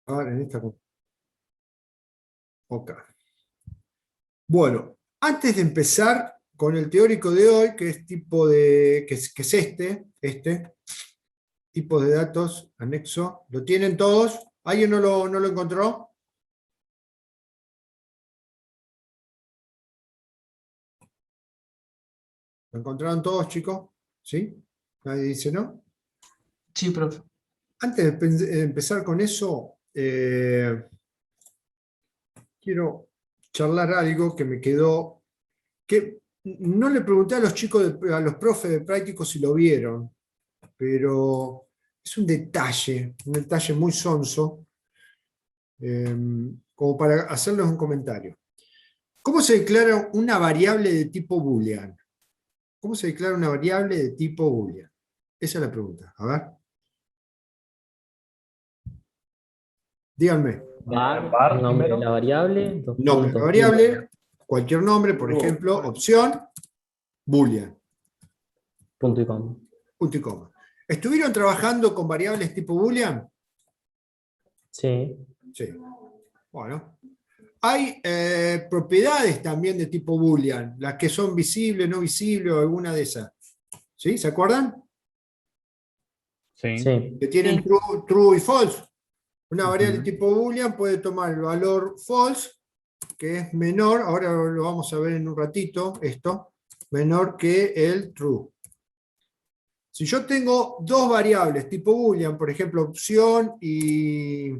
ver, en esta. Ok. Bueno, antes de empezar con el teórico de hoy, que es tipo de. Que es este tipo de datos, anexo, ¿lo tienen todos? ¿Alguien no lo encontró? ¿Lo encontraron todos, chicos? ¿Sí? ¿Nadie dice no? Sí, profe. Antes de empezar con eso, quiero charlar algo que me quedó, que no le pregunté a los chicos, a los profes de práctico si lo vieron, pero es un detalle muy sonso, como para hacerles un comentario. ¿Cómo se declara una variable de tipo boolean? ¿Cómo se declara una variable de tipo boolean? Esa es la pregunta. A ver. Díganme. Var, nombre de la variable, dos Nombre de la puntos, variable, cualquier nombre, por ejemplo, opción, boolean, punto y coma. punto y coma. ¿Estuvieron trabajando con variables tipo boolean? Sí, Sí. Bueno. Hay propiedades también de tipo boolean, las que son visibles, no visibles o alguna de esas. ¿Sí? ¿Se acuerdan? sí. Que tienen Sí. true y false. Una variable de Ujú. tipo boolean puede tomar el valor false, que es menor, ahora lo vamos a ver en un ratito, esto, menor que el true. Si yo tengo dos variables tipo boolean, por ejemplo, opción y,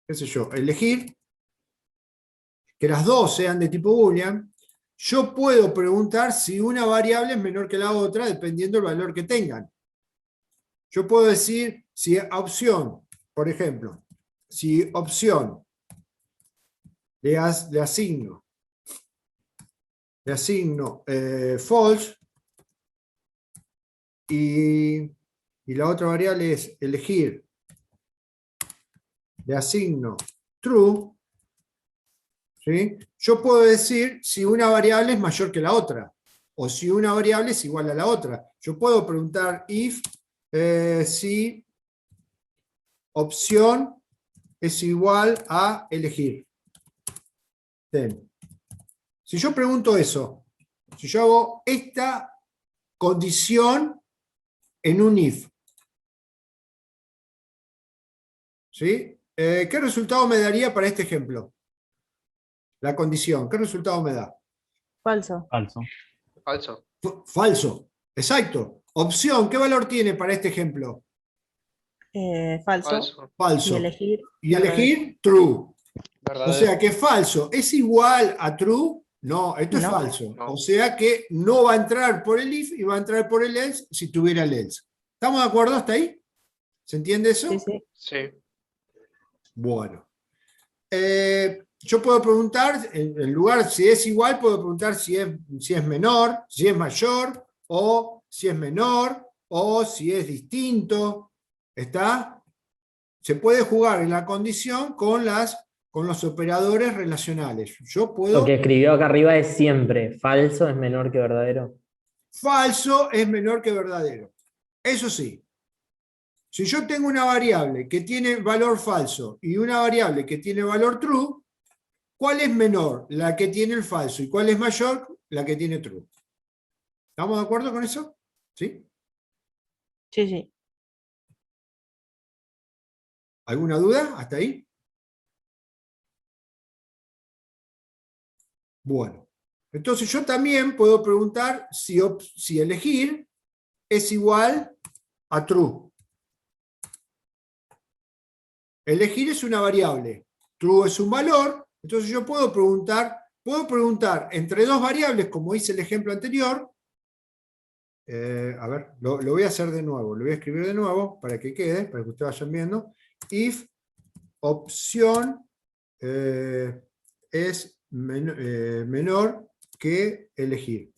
qué sé yo, elegir, que las dos sean de tipo boolean, yo puedo preguntar si una variable es menor que la otra dependiendo del valor que tengan. Yo puedo decir si opción, por ejemplo, si opción le asigno false y la otra variable es elegir, le asigno true, ¿sí? Yo puedo decir si una variable es mayor que la otra o si una variable es igual a la otra. Yo puedo preguntar if si opción es igual a elegir. Bien. Si yo pregunto eso, si yo hago esta condición en un if, ¿sí? ¿Qué resultado me daría para este ejemplo? La condición, ¿qué resultado me da? Falso. Falso. Falso. Falso, exacto. Opción, ¿qué valor tiene para este ejemplo? Falso. Falso. Falso. Y elegir. Y verdadero. elegir true. O Verdadero. sea que falso es igual a true. No, esto es No. falso. No. O sea que no va a entrar por el if y va a entrar por el else si tuviera el else. ¿Estamos de acuerdo hasta ahí? ¿Se entiende eso? Sí, sí. Sí. Bueno. Yo puedo preguntar, en lugar si es igual, puedo preguntar si es menor, si es mayor, o si es menor, o si es distinto. ¿Está? Se puede jugar en la condición con los operadores relacionales. Yo Lo puedo. que escribió acá arriba es siempre, falso es menor que verdadero. Falso es menor que verdadero. Eso sí. Si yo tengo una variable que tiene valor falso y una variable que tiene valor true, ¿cuál es menor? La que tiene el falso. ¿Y cuál es mayor? La que tiene true. ¿Estamos de acuerdo con eso? ¿Sí? Sí, sí. ¿Alguna duda hasta ahí? Bueno. Entonces yo también puedo preguntar si elegir es igual a true. Elegir es una variable. True es un valor. Entonces yo puedo preguntar entre dos variables, como hice el ejemplo anterior. A ver, lo voy a hacer de nuevo. Lo voy a escribir de nuevo para que quede, para que ustedes vayan viendo. If opción es menor que elegir.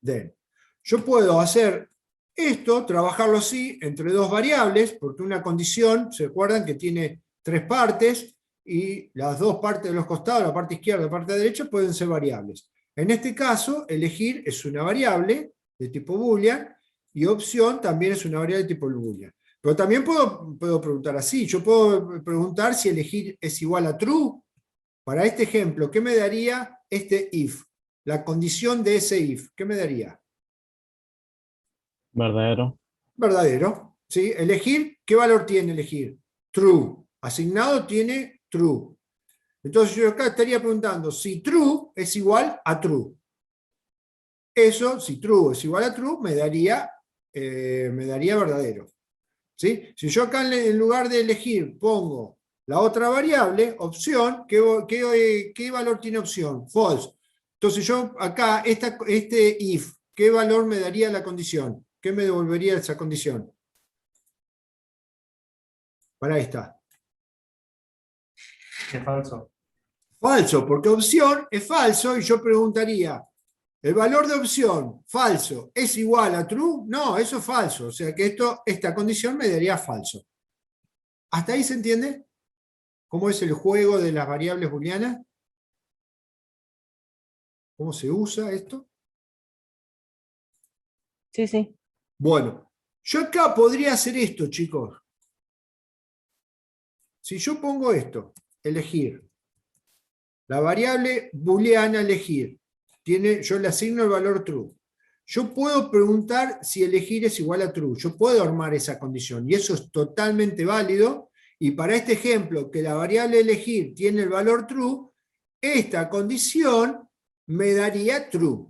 Then. Yo puedo hacer esto, trabajarlo así, entre dos variables, porque una condición, ¿se acuerdan que tiene tres partes? Y las dos partes de los costados, la parte izquierda y la parte derecha, pueden ser variables. En este caso, elegir es una variable de tipo boolean y opción también es una variable de tipo boolean. Pero también puedo preguntar así. Yo puedo preguntar si elegir es igual a true. Para este ejemplo, ¿qué me daría este if? La condición de ese if, ¿qué me daría? Verdadero. Verdadero. ¿Sí? Elegir, ¿qué valor tiene elegir? True. Asignado tiene true. Entonces yo acá estaría preguntando si true es igual a true. Eso, si true es igual a true, me daría verdadero. ¿Sí? Si yo acá en lugar de elegir pongo la otra variable, opción, ¿qué valor tiene opción? False. Entonces yo acá, este if, ¿qué valor me daría la condición? ¿Qué me devolvería esa condición? Para esta. Es falso. Falso, porque opción es falso y yo preguntaría, ¿el valor de opción falso es igual a true? No, eso es falso. O sea que esta condición me daría falso. ¿Hasta ahí se entiende? ¿Cómo es el juego de las variables booleanas? ¿Cómo se usa esto? Sí, sí. Bueno, yo acá podría hacer esto, chicos. Si yo pongo esto, elegir, la variable booleana elegir, yo le asigno el valor true. Yo puedo preguntar si elegir es igual a true. Yo puedo armar esa condición y eso es totalmente válido. Y para este ejemplo, que la variable elegir tiene el valor true, esta condición me daría true.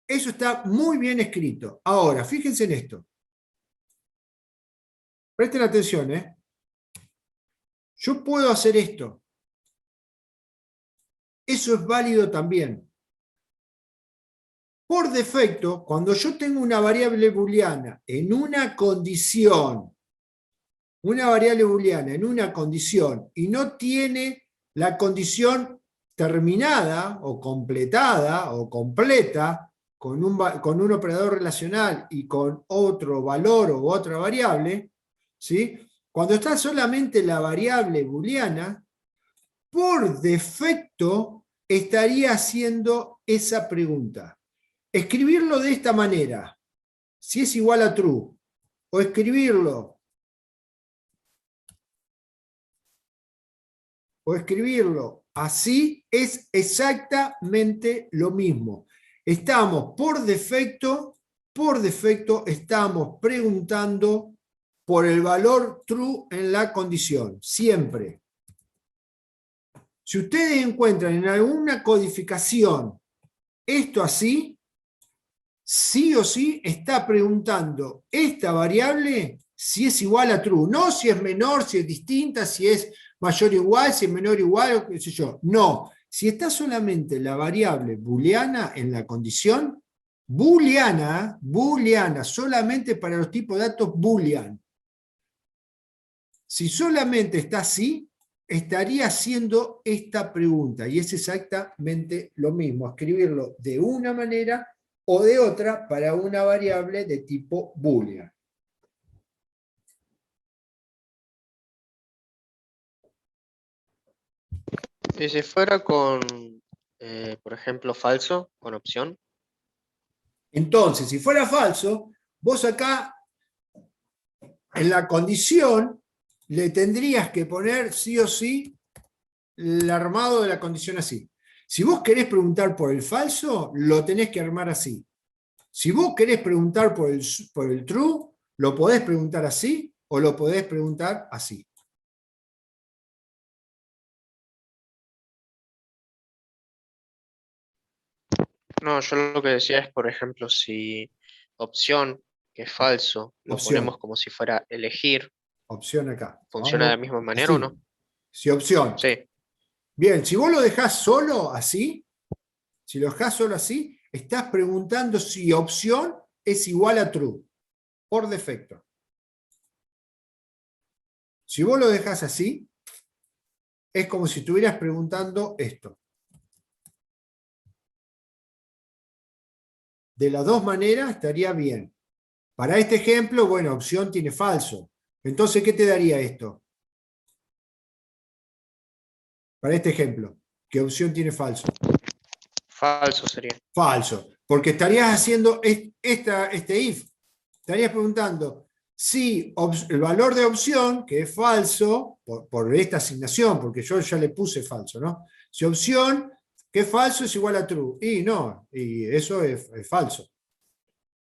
Eso está muy bien escrito. Ahora, fíjense en esto. Presten atención, ¿eh? Yo puedo hacer esto. Eso es válido también. Por defecto, cuando yo tengo una variable booleana en una condición, y no tiene la condición terminada o completada o completa con un operador relacional y con otro valor o otra variable, ¿sí? Cuando está solamente la variable booleana, por defecto estaría haciendo esa pregunta. Escribirlo de esta manera, si es igual a true, o escribirlo así, es exactamente lo mismo. Estamos por defecto estamos preguntando por el valor true en la condición, siempre. Si ustedes encuentran en alguna codificación esto así, sí o sí está preguntando esta variable si es igual a true, no si es menor, si es distinta, si es mayor o igual, si es menor o igual, o qué sé yo. No, si está solamente la variable booleana en la condición, booleana, solamente para los tipos de datos boolean. Si solamente está así, estaría haciendo esta pregunta, y es exactamente lo mismo, escribirlo de una manera o de otra para una variable de tipo boolean. Y si fuera con, por ejemplo, falso, con opción. Entonces, si fuera falso, vos acá en la condición le tendrías que poner sí o sí el armado de la condición así. Si vos querés preguntar por el falso, lo tenés que armar así. Si vos querés preguntar por el true, lo podés preguntar así o lo podés preguntar así. No, yo lo que decía es, por ejemplo, si opción, que es falso, lo Opción. ponemos como si fuera elegir, Opción acá. ¿funciona de la misma manera o no? Sí, opción. Sí. Bien, si vos lo dejás solo así, estás preguntando si opción es igual a true, por defecto. Si vos lo dejás así, es como si estuvieras preguntando esto. De las dos maneras estaría bien. Para este ejemplo, bueno, opción tiene falso. Entonces, ¿qué te daría esto? Para este ejemplo, ¿qué opción tiene falso? Falso sería. Falso, porque estarías haciendo este if. Estarías preguntando, si el valor de opción, que es falso, por esta asignación, porque yo ya le puse falso, ¿no? Si opción, que es falso, es igual a true. Y no, y eso es falso.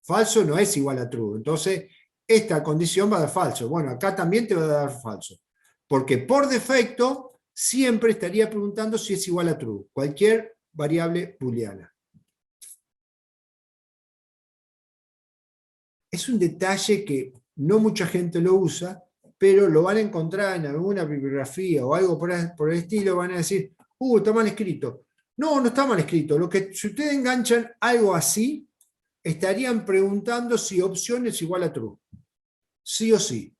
Falso no es igual a true. Entonces, esta condición va a dar falso. Bueno, acá también te va a dar falso. Porque por defecto, siempre estaría preguntando si es igual a true. Cualquier variable booleana. Es un detalle que no mucha gente lo usa, pero lo van a encontrar en alguna bibliografía o algo por el estilo, van a decir, está mal escrito. No, no está mal escrito. Si ustedes enganchan algo así, estarían preguntando si opción es igual a true. Sí o sí.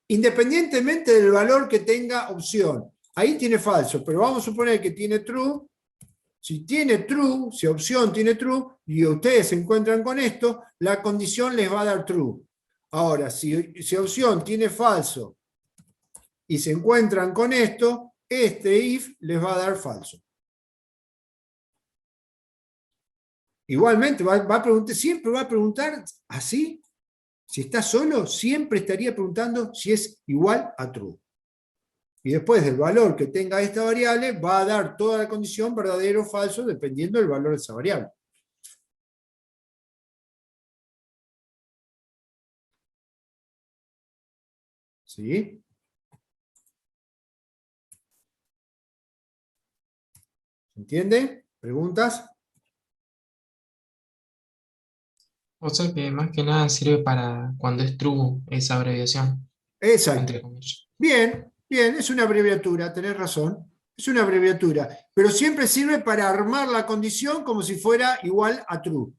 Independientemente del valor que tenga opción. Ahí tiene falso, pero vamos a suponer que tiene true. Si tiene true, si opción tiene true, y ustedes se encuentran con esto, la condición les va a dar true. Ahora, si opción tiene falso y se encuentran con esto, este if les va a dar falso. Igualmente, siempre va a preguntar así. Si está solo, siempre estaría preguntando si es igual a true. Y después del valor que tenga esta variable, va a dar toda la condición verdadero o falso, dependiendo del valor de esa variable. ¿Sí? ¿Entiende? ¿Preguntas? O sea que más que nada sirve para cuando es true esa abreviación, Exacto. entre comillas. Bien, bien, es una abreviatura, tenés razón. Es una abreviatura, pero siempre sirve para armar la condición como si fuera igual a true.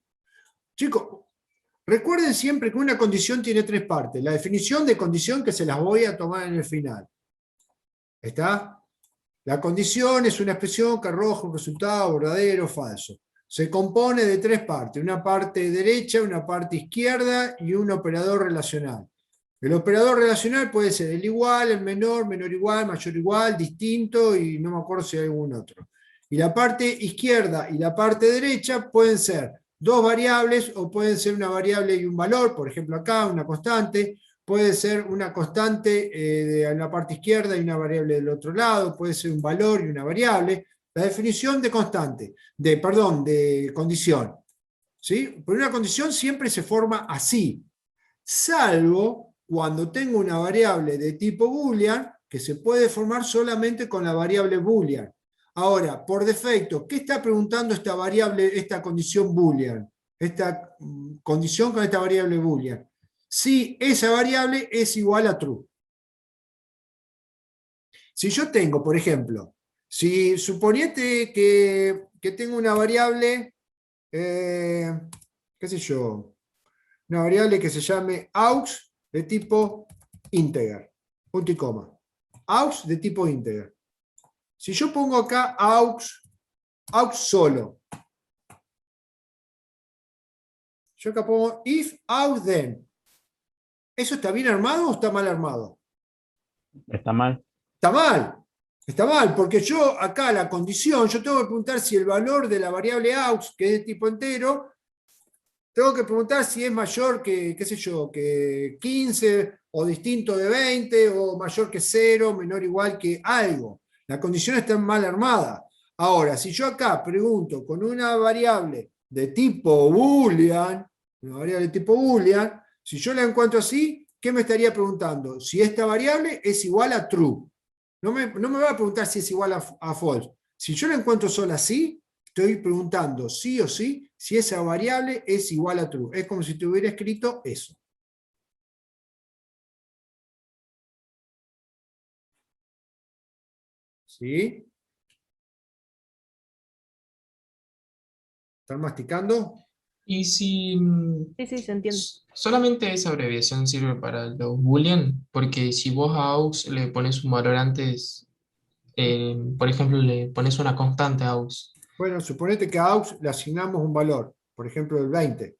Chicos, recuerden siempre que una condición tiene tres partes. La definición de condición, que se las voy a tomar en el final. ¿Está? La condición es una expresión que arroja un resultado verdadero o falso. Se compone de tres partes, una parte derecha, una parte izquierda y un operador relacional. El operador relacional puede ser el igual, el menor, menor igual, mayor igual, distinto y no me acuerdo si hay algún otro. Y la parte izquierda y la parte derecha pueden ser dos variables o pueden ser una variable y un valor, por ejemplo acá una constante, puede ser una constante en la parte izquierda y una variable del otro lado, puede ser un valor y una variable. La definición de constante, de condición, ¿sí? Pero una condición siempre se forma así, salvo cuando tengo una variable de tipo boolean que se puede formar solamente con la variable boolean. Ahora, por defecto, ¿qué está preguntando esta variable, esta condición boolean? Esta condición con esta variable boolean. Si esa variable es igual a true. Si yo tengo, por ejemplo, si suponete que tengo una variable, qué sé yo, una variable que se llame aux de tipo integer, punto y coma. Aux de tipo integer. Si yo pongo acá aux solo, yo acá pongo if aux then, ¿eso está bien armado o está mal armado? Está mal. Está mal. Está mal, porque yo acá la condición, yo tengo que preguntar si el valor de la variable aux, que es de tipo entero, tengo que preguntar si es mayor que, qué sé yo, que 15 o distinto de 20 o mayor que 0, menor o igual que algo. La condición está mal armada. Ahora, si yo acá pregunto con una variable de tipo boolean, si yo la encuentro así, ¿qué me estaría preguntando? Si esta variable es igual a true. No me va a preguntar si es igual a false. Si yo la encuentro sola así, estoy preguntando sí o sí si esa variable es igual a true. Es como si te hubiera escrito eso. ¿Sí? ¿Están masticando? Y si Sí, sí, se entiende. solamente esa abreviación sirve para los boolean, porque si vos a aux le pones un valor antes, por ejemplo, le pones una constante a aux. Bueno, suponete que a aux le asignamos un valor, por ejemplo, el 20.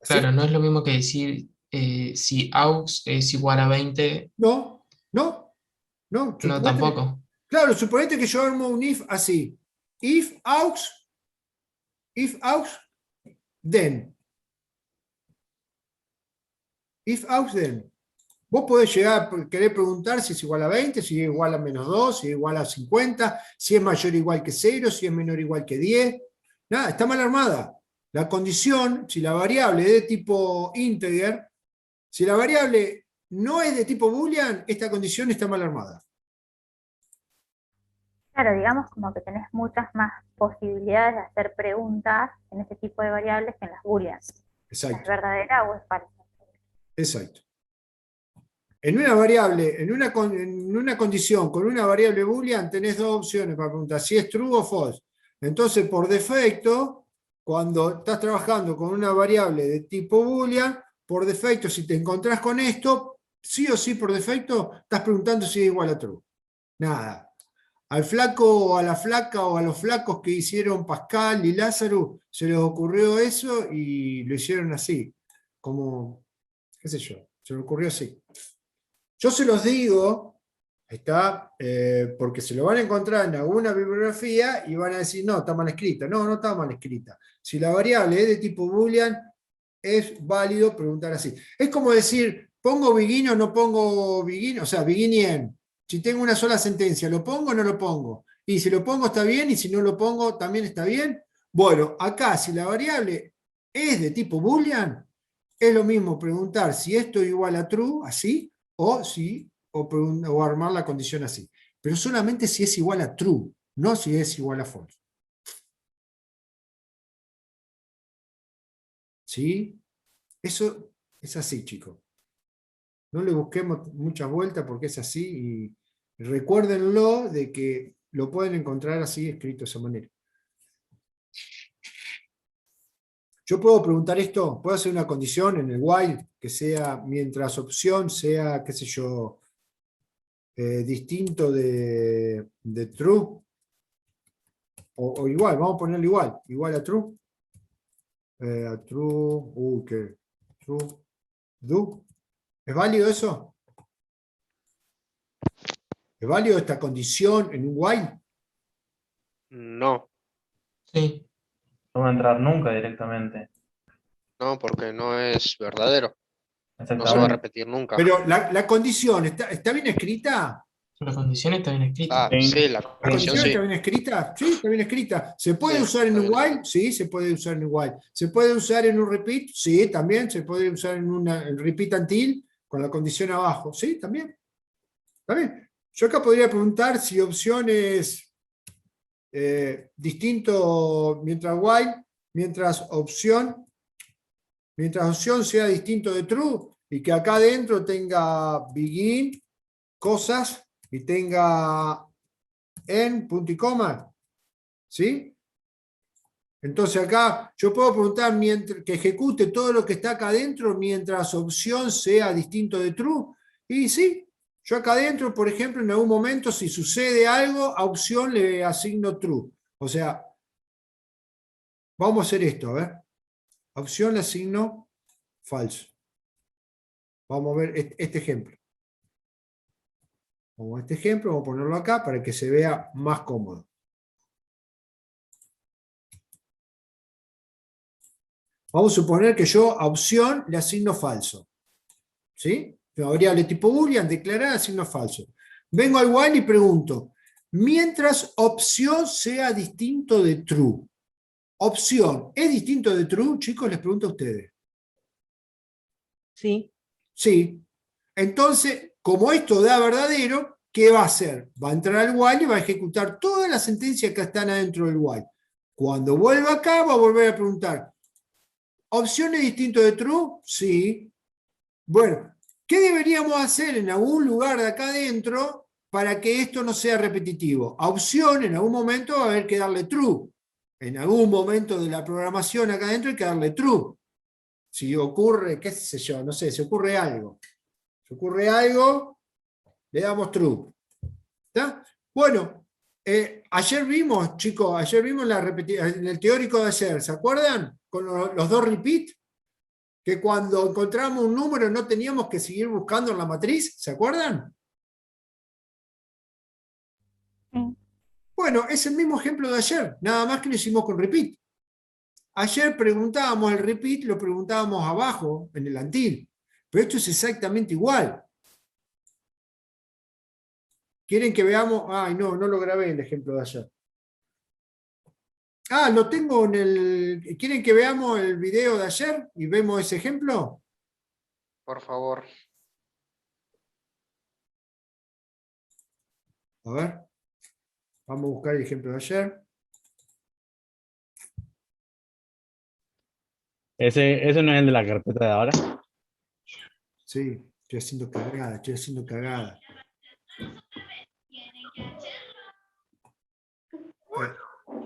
¿Sí? Claro, no es lo mismo que decir si aux es igual a 20, No, no, no. no tampoco. Claro, suponete que yo armo un if así. If aux, then. if else then. Vos podés llegar a querer preguntar si es igual a 20, si es igual a -2, si es igual a 50, si es mayor o igual que 0, si es menor o igual que 10. Nada, está mal armada. La condición, si la variable es de tipo integer, si la variable no es de tipo boolean, esta condición está mal armada. Claro, digamos como que tenés muchas más posibilidades de hacer preguntas en ese tipo de variables que en las booleans. ¿Es Exacto, verdadera o es falsa? exacto. En una variable, en una condición con una variable boolean tenés dos opciones para preguntar si es true o false. Entonces, por defecto, cuando estás trabajando con una variable de tipo boolean, por defecto, si te encontrás con esto, sí o sí por defecto, estás preguntando si es igual a true. Nada. Al flaco o a la flaca o a los flacos que hicieron Pascal y Lázaro, se les ocurrió eso y lo hicieron así. Como, qué sé yo, se les ocurrió así. Yo se los digo, porque se lo van a encontrar en alguna bibliografía y van a decir, no, está mal escrita. No, no está mal escrita. Si la variable es de tipo boolean, es válido preguntar así. Es como decir, ¿pongo begin o no pongo begin? O sea, begin y end. Si tengo una sola sentencia, ¿lo pongo o no lo pongo? Y si lo pongo está bien, y si no lo pongo también está bien. Bueno, acá si la variable es de tipo boolean, es lo mismo preguntar si esto es igual a true, así, o armar la condición así. Pero solamente si es igual a true, no si es igual a false. ¿Sí? Eso es así, chicos. No le busquemos muchas vueltas porque es así y recuérdenlo de que lo pueden encontrar así escrito de esa manera. Yo puedo preguntar esto, puedo hacer una condición en el while que sea mientras opción sea, qué sé yo, distinto de true o igual, vamos a ponerlo igual a true. A true, que true, do. ¿Es válido eso? ¿Es válido esta condición en un while? No, Sí, No va a entrar nunca directamente. no, porque no es verdadero. No se va a Exactamente. repetir nunca. Pero la condición, ¿está bien escrita? la condición está bien escrita. Sí, la ¿La condición condición sí. está bien escrita? Sí, está bien escrita. ¿Se puede Sí, usar en está un bien. while? Sí, se puede usar en un while. ¿Se puede usar en un repeat? Sí, también. ¿Se puede usar en un repeat until con la condición abajo? Sí, también. ¿Está bien? Yo acá podría preguntar si opción es distinto mientras while, mientras opción sea distinto de true y que acá adentro tenga begin, cosas, y tenga en, punto y coma. ¿Sí? Entonces acá yo puedo preguntar que ejecute todo lo que está acá adentro mientras opción sea distinto de true. Y sí, yo acá adentro, por ejemplo, en algún momento, si sucede algo, a opción le asigno true. O sea, vamos a hacer esto, a ver. A opción le asigno falso. Vamos a ver este ejemplo. Vamos a este ejemplo, vamos a ponerlo acá para que se vea más cómodo. Vamos a suponer que yo a opción le asigno falso. ¿Sí? Una variable tipo boolean, declarar asigno falso. Vengo al while y pregunto, mientras opción sea distinto de true. Opción, ¿es distinto de true? Chicos, les pregunto a ustedes. Sí. Sí. Entonces, como esto da verdadero, ¿qué va a hacer? Va a entrar al while y va a ejecutar todas las sentencias que están adentro del while. Cuando vuelva acá, va a volver a preguntar, ¿opción es distinto de true? Sí. Bueno, ¿qué deberíamos hacer en algún lugar de acá adentro para que esto no sea repetitivo? A opción, en algún momento va a haber que darle true. En algún momento de la programación acá adentro hay que darle true. Si ocurre, qué sé yo, no sé, si ocurre algo. Si ocurre algo, le damos true. ¿Está? Bueno, ayer vimos, chicos, en el teórico de ayer, ¿se acuerdan? Con los dos repeat, que cuando encontramos un número no teníamos que seguir buscando en la matriz, ¿se acuerdan? Sí. Bueno, es el mismo ejemplo de ayer, nada más que lo hicimos con repeat. Ayer preguntábamos el repeat, lo preguntábamos abajo, en el until. Pero esto es exactamente igual. ¿Quieren que veamos? Ay, no lo grabé el ejemplo de ayer. Ah, lo tengo en el... ¿Quieren que veamos el video de ayer y vemos ese ejemplo? Por favor. A ver. Vamos a buscar el ejemplo de ayer. Ese no es el de la carpeta de ahora. Sí, estoy haciendo cagada.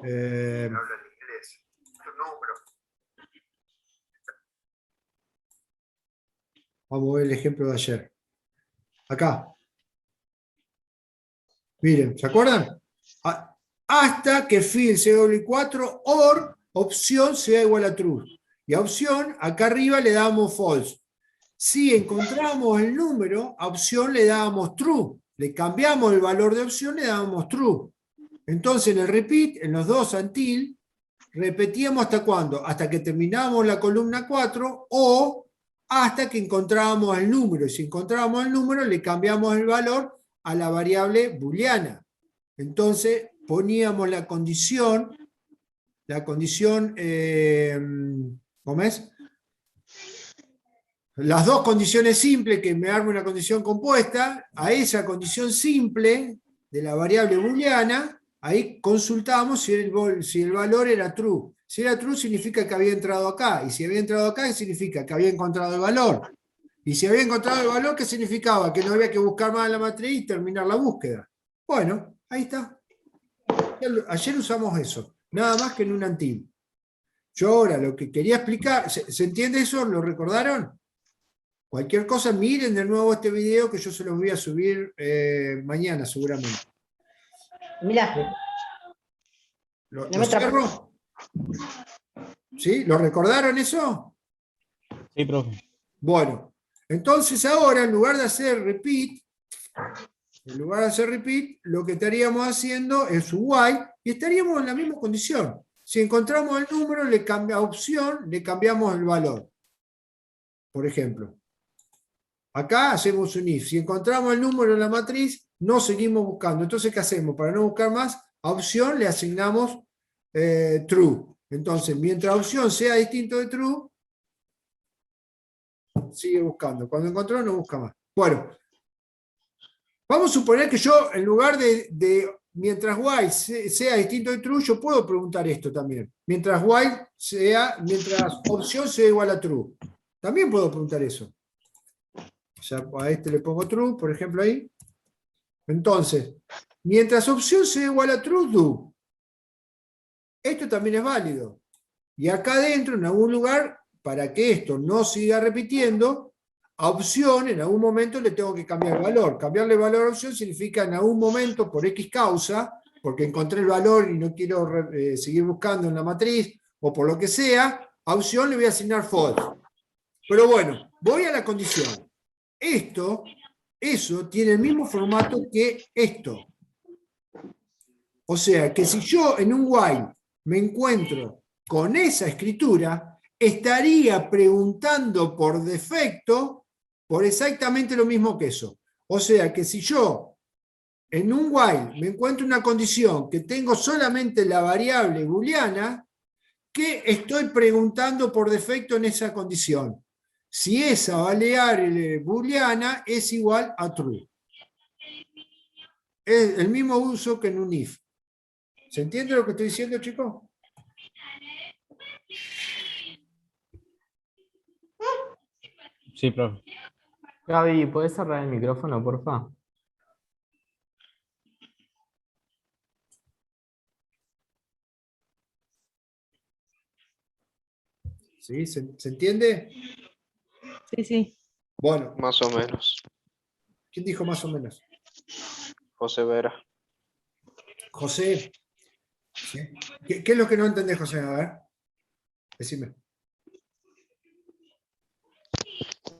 Eh, vamos a ver el ejemplo de ayer. Acá. Miren, ¿se acuerdan? Hasta que field sea igual a 4 or opción sea igual a true. Y a opción, acá arriba le damos false. Si encontramos el número, a opción le dábamos true. Le cambiamos el valor de opción, le dábamos true. Entonces en el repeat, en los dos until, repetíamos hasta cuándo, hasta que terminábamos la columna 4 o hasta que encontrábamos el número. Y si encontrábamos el número, le cambiamos el valor a la variable booleana. Entonces poníamos la condición, ¿cómo es? Las dos condiciones simples, que me arme una condición compuesta, a esa condición simple de la variable booleana, ahí consultamos si el valor era true. Si era true significa que había entrado acá, y si había entrado acá significa que había encontrado el valor. Y si había encontrado el valor, ¿qué significaba? Que no había que buscar más en la matriz y terminar la búsqueda. Bueno, ahí está. Ayer usamos eso, nada más que en un until. Yo ahora lo que quería explicar, ¿se entiende eso? ¿Lo recordaron? Cualquier cosa, miren de nuevo este video que yo se los voy a subir mañana seguramente. Mira, ¿Lo no me cierro? ¿Sí? ¿Lo recordaron eso? Sí, profe. Bueno, entonces ahora en lugar de hacer repeat, lo que estaríamos haciendo es un while y estaríamos en la misma condición. Si encontramos el número, le cambia opción, le cambiamos el valor. Por ejemplo. Acá hacemos un if. Si encontramos el número en la matriz, no seguimos buscando. Entonces, ¿qué hacemos? Para no buscar más, a opción le asignamos true. Entonces, mientras opción sea distinto de true, sigue buscando. Cuando encontró, no busca más. Bueno, vamos a suponer que yo, en lugar de mientras while sea distinto de true, yo puedo preguntar esto también. Mientras opción sea igual a true. También puedo preguntar eso. O sea, a este le pongo true, por ejemplo, ahí. Entonces, mientras opción sea igual a true, do. Esto también es válido. Y acá adentro, en algún lugar, para que esto no siga repitiendo, a opción, en algún momento le tengo que cambiar el valor. Cambiarle el valor a opción significa en algún momento, por X causa, porque encontré el valor y no quiero seguir buscando en la matriz, o por lo que sea, a opción le voy a asignar false. Pero bueno, voy a la condición. Eso tiene el mismo formato que esto. O sea, que si yo en un while me encuentro con esa escritura, estaría preguntando por defecto por exactamente lo mismo que eso. O sea, que si yo en un while me encuentro una condición que tengo solamente la variable booleana, ¿qué estoy preguntando por defecto en esa condición? Si esa variable booleana es igual a true. Es el mismo uso que en un if. ¿Se entiende lo que estoy diciendo, chicos? Sí, profe. Gaby, ¿puedes cerrar el micrófono, porfa? ¿Sí? ¿Se entiende? Sí, sí. Bueno, Más o menos. ¿quién dijo más o menos? José Vera. José. ¿Sí? ¿Qué es lo que no entendés, José? A ver, decime.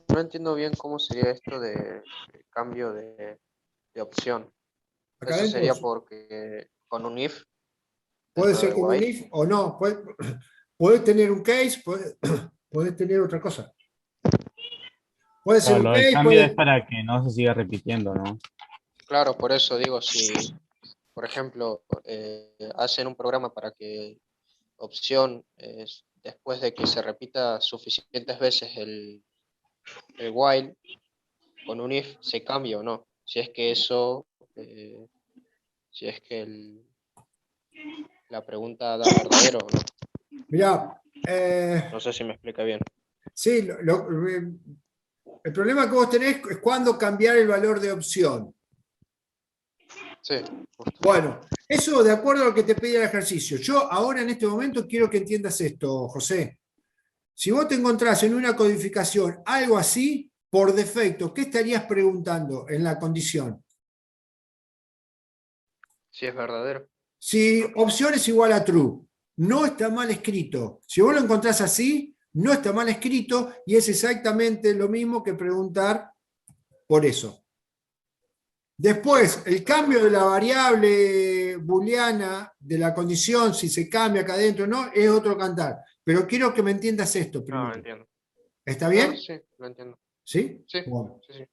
No entiendo bien cómo sería esto de cambio de opción. Acá Eso adentro sería porque con un if. puede dentro ser de con un while. if o no. Puede tener un case, puede tener otra cosa. Puede ser Claro, un lo del mail, cambio es puede... para que no se siga repitiendo, ¿no? Claro, por eso digo, si, por ejemplo, hacen un programa para que opción, después de que se repita suficientes veces el while, con un if se cambia o no. Si es que eso, si es que la pregunta da verdadero o no. Mirá, No sé si me explica bien. sí, el problema que vos tenés es cuándo cambiar el valor de opción. Sí, Bueno, eso de acuerdo a lo que te pedí el ejercicio. Yo ahora en este momento quiero que entiendas esto, José. Si vos te encontrás en una codificación algo así, por defecto, ¿qué estarías preguntando en la condición? si es verdadero. Si opción es igual a true, no está mal escrito. Si vos lo encontrás así, no está mal escrito y es exactamente lo mismo que preguntar por eso. Después, el cambio de la variable booleana de la condición, si se cambia acá adentro o no, es otro cantar. Pero quiero que me entiendas esto No, primero. entiendo. ¿Está No, bien? sí, lo entiendo. ¿Sí? Sí, Bueno. sí, sí.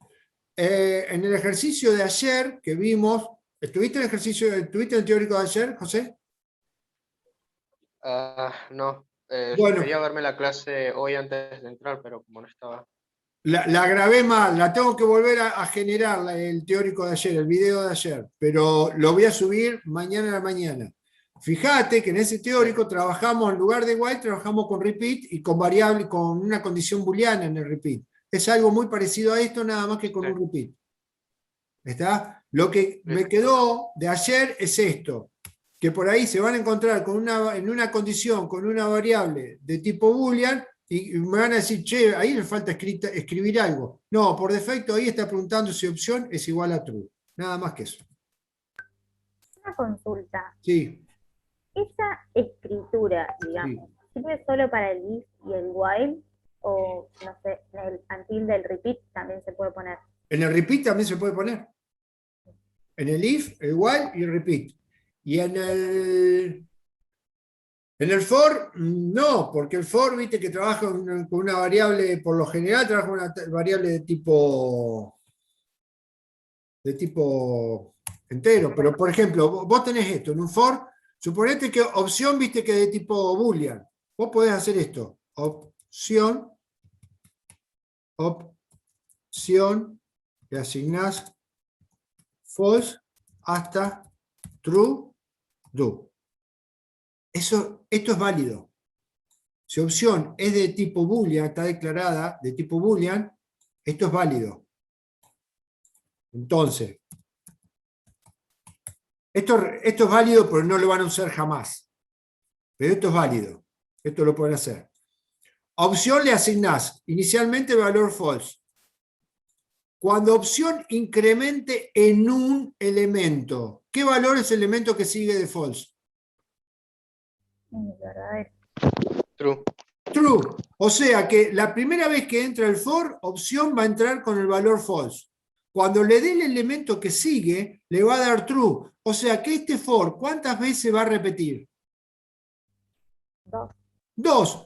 En el ejercicio de ayer que vimos, ¿estuviste en el ejercicio, estuviste en el teórico de ayer, José? No, Bueno, quería verme la clase hoy antes de entrar, pero como no estaba. la grabé mal, la tengo que volver a generar, el teórico de ayer, el video de ayer, pero lo voy a subir mañana a la mañana. Fíjate que en ese teórico trabajamos, en lugar de while, trabajamos con repeat y con variable, con una condición booleana en el repeat. Es algo muy parecido a esto, nada más que con Sí, un repeat. ¿Está? Lo que me listo. quedó de ayer es esto, que por ahí se van a encontrar en una condición, con una variable de tipo boolean, y me van a decir, che, ahí le falta escribir algo. No, por defecto ahí está preguntando si opción es igual a true. Nada más que eso. Una consulta. Sí, ¿Esa escritura, sí. digamos, sirve solo para el if y el while? O, no sé, en el until del repeat también se puede poner. En el repeat también se puede poner. En el if, el while y el repeat. Y en el for, no, porque el for, viste que trabaja con una variable, por lo general trabaja con una variable de tipo entero. Pero, por ejemplo, vos tenés esto en un for, suponete que opción, viste que es de tipo boolean. Vos podés hacer esto, opción, le asignás false hasta true, do. Esto es válido. Si opción es de tipo boolean, está declarada de tipo boolean, esto es válido. Entonces, esto es válido, pero no lo van a usar jamás. Pero esto es válido. Esto lo pueden hacer. A opción le asignás inicialmente el valor false. Cuando opción incremente en un elemento, ¿qué valor es el elemento que sigue de false? Verdadero. True. True. O sea que la primera vez que entra el for, opción va a entrar con el valor false. Cuando le dé el elemento que sigue, le va a dar true. O sea que este for, ¿cuántas veces va a repetir? 2. 2.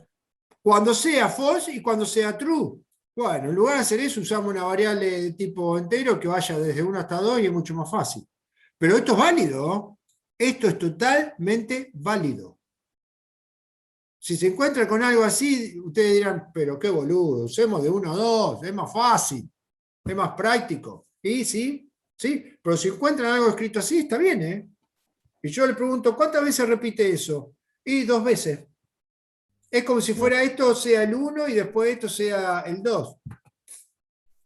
Cuando sea false y cuando sea true. Bueno, en lugar de hacer eso, usamos una variable de tipo entero que vaya desde 1 hasta 2 y es mucho más fácil. Pero esto es válido, ¿no? Esto es totalmente válido. Si se encuentra con algo así, ustedes dirán, pero qué boludo, usemos de 1 a 2, es más fácil, es más práctico. Y sí, sí, pero si encuentran algo escrito así, está bien, ¿eh? Y yo le pregunto, ¿cuántas veces repite eso? Y 2 veces. Es como si fuera esto sea el 1 y después esto sea el 2.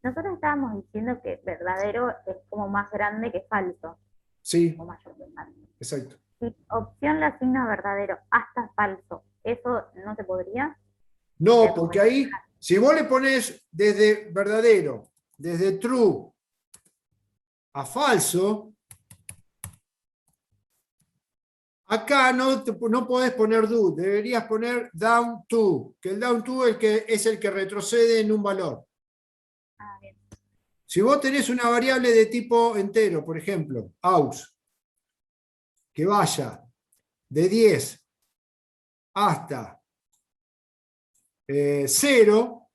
Nosotros estábamos diciendo que verdadero es como más grande que falso, Sí, o mayor que falso. exacto. Si opción le asigna verdadero hasta falso, ¿eso no se podría? No, porque ahí, si vos le pones desde verdadero, desde true a falso, acá no podés poner do, deberías poner down to, que el down to es el que retrocede en un valor. Ah, bien. Si vos tenés una variable de tipo entero, por ejemplo, aus, que vaya de 10 hasta 0,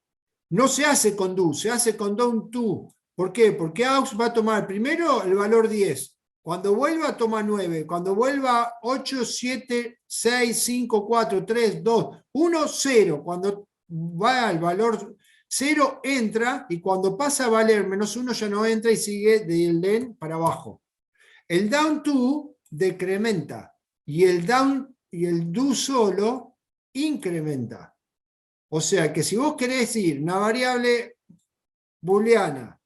no se hace con do, se hace con down to. ¿Por qué? Porque aux va a tomar primero el valor 10. Cuando vuelva toma 9. Cuando vuelva 8, 7, 6, 5, 4, 3, 2, 1, 0. Cuando va al valor 0 entra y cuando pasa a valer -1 ya no entra y sigue del len para abajo. El down to decrementa y el down y el do solo incrementa. O sea que si vos querés ir una variable booleana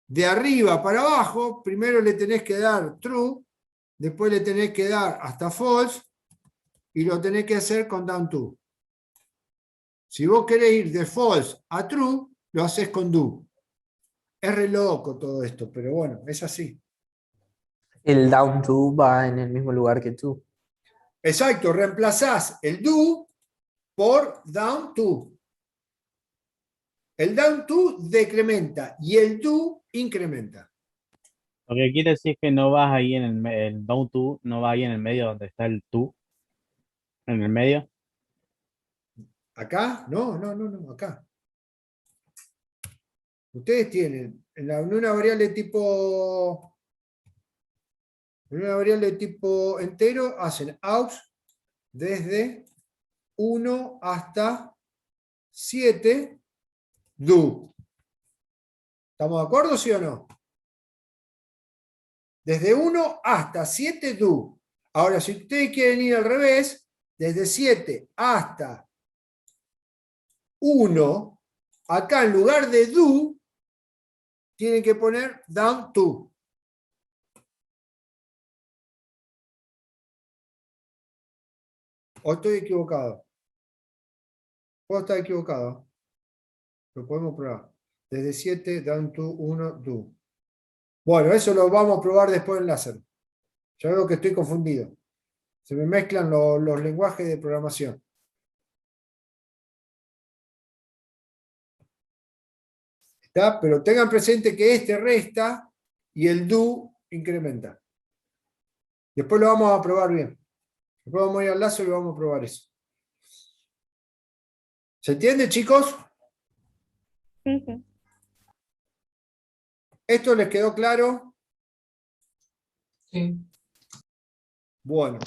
de arriba para abajo, primero le tenés que dar true, después le tenés que dar hasta false y lo tenés que hacer con down to. Si vos querés ir de false a true, lo haces con do. Es re loco todo esto, pero bueno, es así. El down to va en el mismo lugar que tú. Exacto, reemplazás el do por down to. El down to decrementa y el do incrementa. Lo que quiere decir que no vas ahí en el down to, no va ahí en el medio donde está el to. En el medio. ¿Acá? No, acá. Ustedes tienen en una variable tipo entero, hacen aux desde 1 hasta 7 do. ¿Estamos de acuerdo, sí o no? Desde 1 hasta 7 do. Ahora, si ustedes quieren ir al revés, desde 7 hasta 1, acá en lugar de do, tienen que poner down to. ¿O estoy equivocado? Puedo estar equivocado. Lo podemos probar. Desde 7, down to 1, do. Bueno, eso lo vamos a probar después en láser. Ya veo que estoy confundido. Se me mezclan los lenguajes de programación. ¿Está? Pero tengan presente que este resta y el do incrementa. Después lo vamos a probar bien. Después vamos a ir al láser y vamos a probar eso. ¿Se entiende, chicos? Sí, sí. ¿Esto les quedó claro? Sí. Bueno.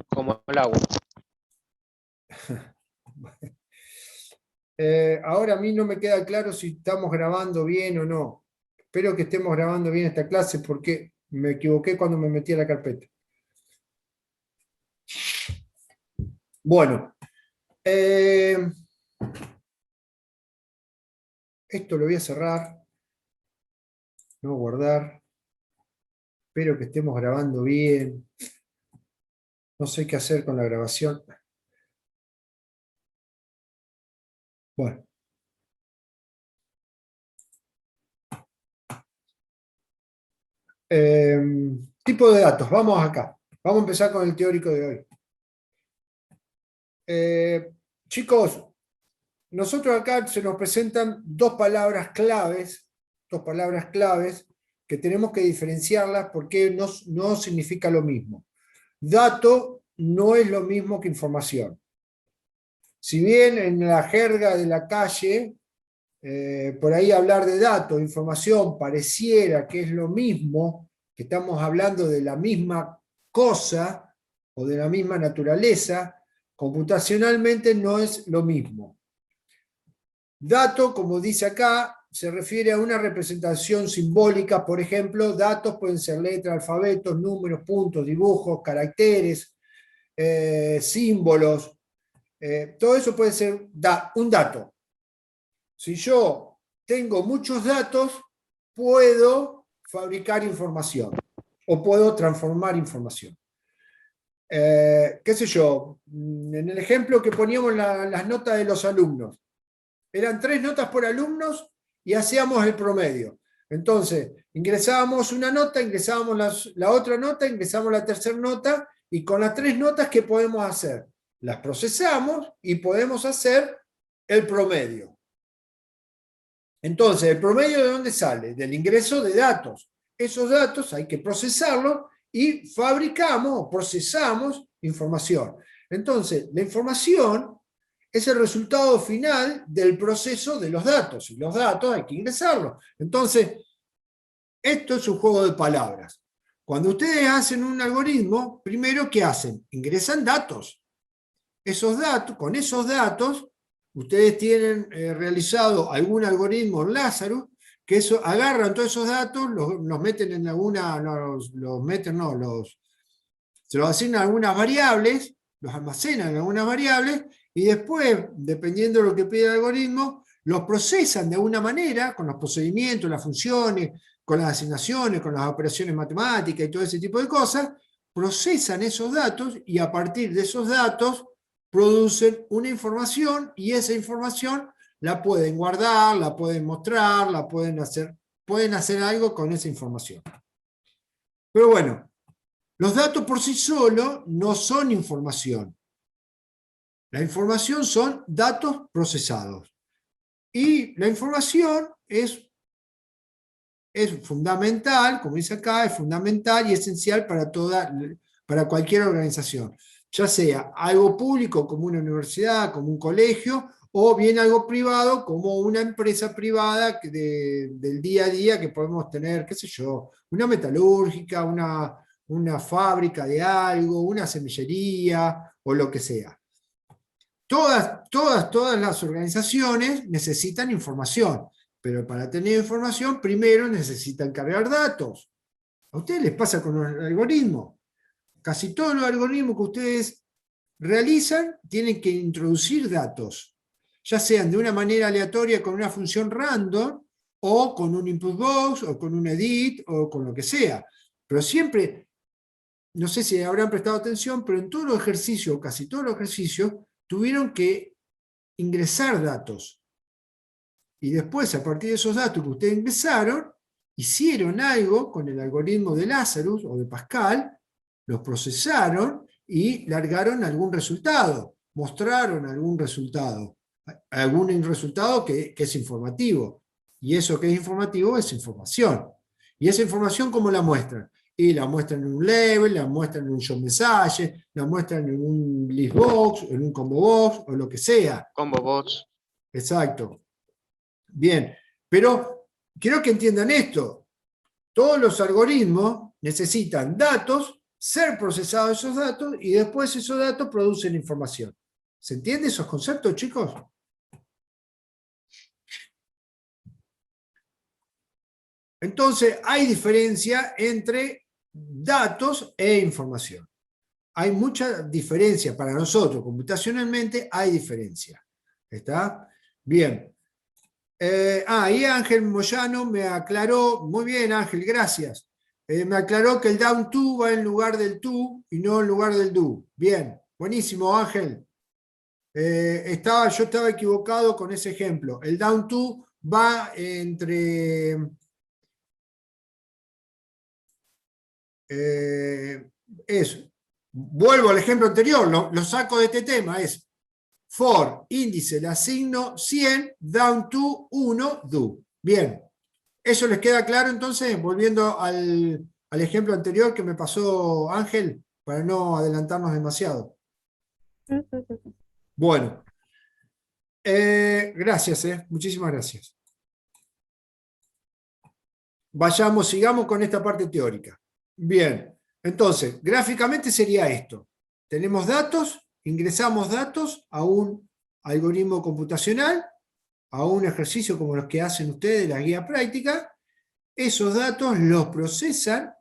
Como el agua. Ahora a mí no me queda claro si estamos grabando bien o no. Espero que estemos grabando bien esta clase porque me equivoqué cuando me metí a la carpeta. Bueno. Esto lo voy a cerrar. No guardar. Espero que estemos grabando bien. No sé qué hacer con la grabación. Bueno. Tipo de datos. Vamos acá. Vamos a empezar con el teórico de hoy. Chicos, nosotros acá se nos presentan dos palabras claves que tenemos que diferenciarlas porque no significa lo mismo. Dato no es lo mismo que información. Si bien en la jerga de la calle, por ahí hablar de datos, información, pareciera que es lo mismo, que estamos hablando de la misma cosa o de la misma naturaleza, computacionalmente no es lo mismo. Dato, como dice acá, se refiere a una representación simbólica, por ejemplo, datos pueden ser letras, alfabetos, números, puntos, dibujos, caracteres, símbolos, todo eso puede ser un dato. Si yo tengo muchos datos, puedo fabricar información o puedo transformar información. ¿Qué sé yo? En el ejemplo que poníamos las notas de los alumnos, eran 3 notas por alumnos y hacíamos el promedio. Entonces, ingresábamos una nota, ingresábamos la otra nota, ingresábamos la tercera nota y con las 3 notas, ¿qué podemos hacer? Las procesamos y podemos hacer el promedio. Entonces, ¿el promedio de dónde sale? Del ingreso de datos. Esos datos hay que procesarlos y fabricamos o procesamos información. Entonces, la información es el resultado final del proceso de los datos, y los datos hay que ingresarlos. Entonces, esto es un juego de palabras. Cuando ustedes hacen un algoritmo, primero, ¿qué hacen? Ingresan datos. Con esos datos, ustedes tienen realizado algún algoritmo en Lazarus, que eso, agarran todos esos datos, los meten en alguna, se los asignan a algunas variables, los almacenan en algunas variables, y después, dependiendo de lo que pide el algoritmo, los procesan de alguna manera, con los procedimientos, las funciones, con las asignaciones, con las operaciones matemáticas y todo ese tipo de cosas, procesan esos datos y a partir de esos datos producen una información y esa información la pueden guardar, la pueden mostrar, pueden hacer algo con esa información. Pero bueno, los datos por sí solos no son información. La información son datos procesados. Y la información es fundamental, como dice acá, es fundamental y esencial para cualquier organización. Ya sea algo público como una universidad, como un colegio, o bien algo privado como una empresa privada del día a día que podemos tener, qué sé yo, una metalúrgica, una fábrica de algo, una semillería o lo que sea. Todas las organizaciones necesitan información, pero para tener información primero necesitan cargar datos. A ustedes les pasa con los algoritmos. Casi todos los algoritmos que ustedes realizan tienen que introducir datos, ya sean de una manera aleatoria con una función random, o con un input box, o con un edit, o con lo que sea. Pero siempre, no sé si habrán prestado atención, pero en todos los ejercicios, casi todos los ejercicios, tuvieron que ingresar datos. Y después, a partir de esos datos que ustedes ingresaron, hicieron algo con el algoritmo de Lazarus o de Pascal, los procesaron y largaron algún resultado, mostraron algún resultado que es informativo. Y eso que es informativo es información. ¿Y esa información cómo la muestran? Y la muestran en un label, la muestran en un show message, la muestran en un list box, en un combo box, o lo que sea. Combo box. Exacto. Bien, pero quiero que entiendan esto. Todos los algoritmos necesitan datos, ser procesados esos datos, y después esos datos producen información. ¿Se entienden esos conceptos, chicos? Entonces, hay diferencia entre datos e información. Hay mucha diferencia para nosotros, computacionalmente hay diferencia. ¿Está? Bien. Y Ángel Moyano me aclaró, muy bien Ángel, gracias. Me aclaró que el down to va en lugar del to y no en lugar del do. Bien, buenísimo Ángel. Yo estaba equivocado con ese ejemplo. El down to va entre... vuelvo al ejemplo anterior, lo saco de este tema, es for, índice, le asigno 100, down to 1, do. Bien, ¿eso les queda claro entonces? Volviendo al ejemplo anterior que me pasó Ángel, para no adelantarnos demasiado. Bueno, gracias, muchísimas gracias. Sigamos con esta parte teórica. Bien, entonces, gráficamente sería esto. Tenemos datos, ingresamos datos a un algoritmo computacional, a un ejercicio como los que hacen ustedes, la guía práctica. Esos datos los procesan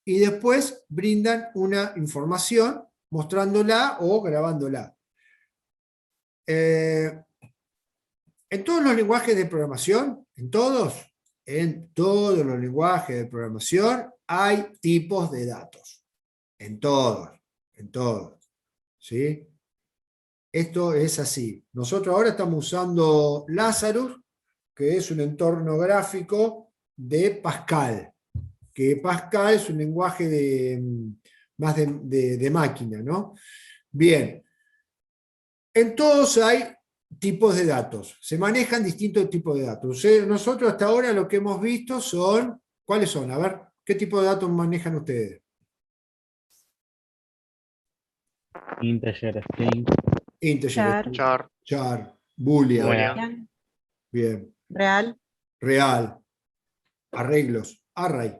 y después brindan una información mostrándola o grabándola. En todos los lenguajes de programación, en todos los lenguajes de programación hay tipos de datos. En todos. ¿Sí? Esto es así. Nosotros ahora estamos usando Lazarus, que es un entorno gráfico de Pascal. Que Pascal es un lenguaje más de máquina, ¿no? Bien. En todos hay tipos de datos. Se manejan distintos tipos de datos. Nosotros hasta ahora lo que hemos visto son... ¿Cuáles son? A ver, ¿qué tipo de datos manejan ustedes? Integer, string. Integer. Char. char, Char. Boolean. boolean, Bien. Real. Real. Arreglos. Array.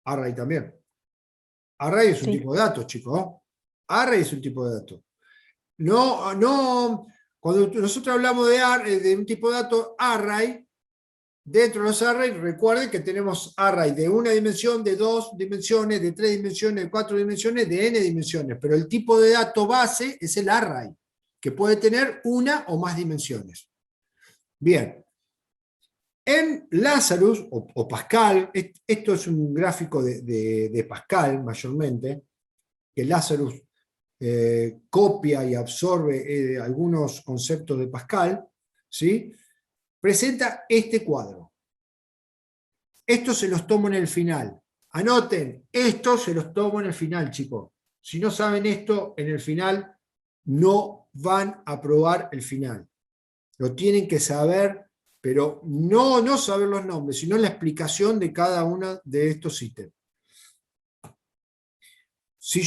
Array también. Array es un Sí. tipo de datos, chicos. ¿No? Array es un tipo de datos. No, cuando nosotros hablamos de un tipo de dato array, dentro de los arrays, recuerden que tenemos array de una dimensión, de 2 dimensiones, de 3 dimensiones, de 4 dimensiones, de n dimensiones, pero el tipo de dato base es el array, que puede tener una o más dimensiones. Bien. En Lazarus o Pascal, esto es un gráfico de Pascal mayormente, que Lazarus copia y absorbe algunos conceptos de Pascal, ¿sí? Presenta este cuadro. Estos se los tomo en el final. Anoten, estos se los tomo en el final, chicos. Si no saben esto, en el final no van a probar el final. Lo tienen que saber, pero no saber los nombres, sino la explicación de cada uno de estos ítems. Si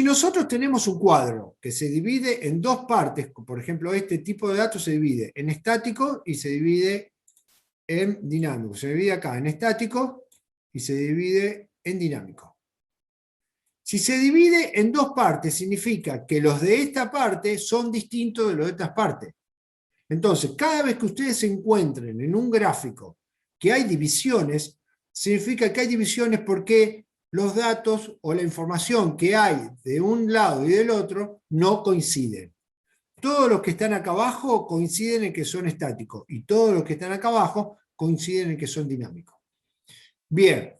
nosotros tenemos un cuadro que se divide en dos partes, por ejemplo, este tipo de datos se divide en estático y se divide en dinámico. Se divide acá en estático y se divide en dinámico. Si se divide en dos partes, significa que los de esta parte son distintos de los de estas partes. Entonces, cada vez que ustedes se encuentren en un gráfico que hay divisiones, significa que hay divisiones porque los datos o la información que hay de un lado y del otro no coinciden. Todos los que están acá abajo coinciden en que son estáticos y todos los que están acá abajo coinciden en que son dinámicos. Bien.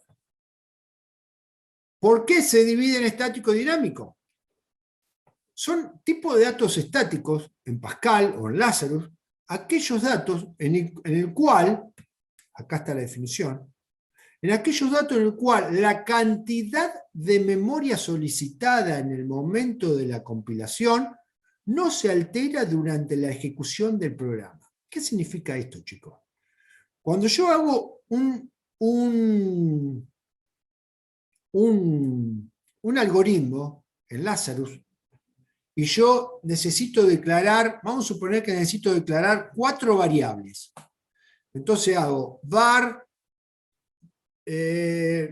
¿Por qué se divide en estático y dinámico? Son tipos de datos estáticos en Pascal o en Lazarus, aquellos datos en el cual, acá está la definición, en aquellos datos en el cual la cantidad de memoria solicitada en el momento de la compilación no se altera durante la ejecución del programa. ¿Qué significa esto, chicos? Cuando yo hago un algoritmo en Lazarus y yo necesito declarar, vamos a suponer que necesito declarar 4 variables. Entonces hago var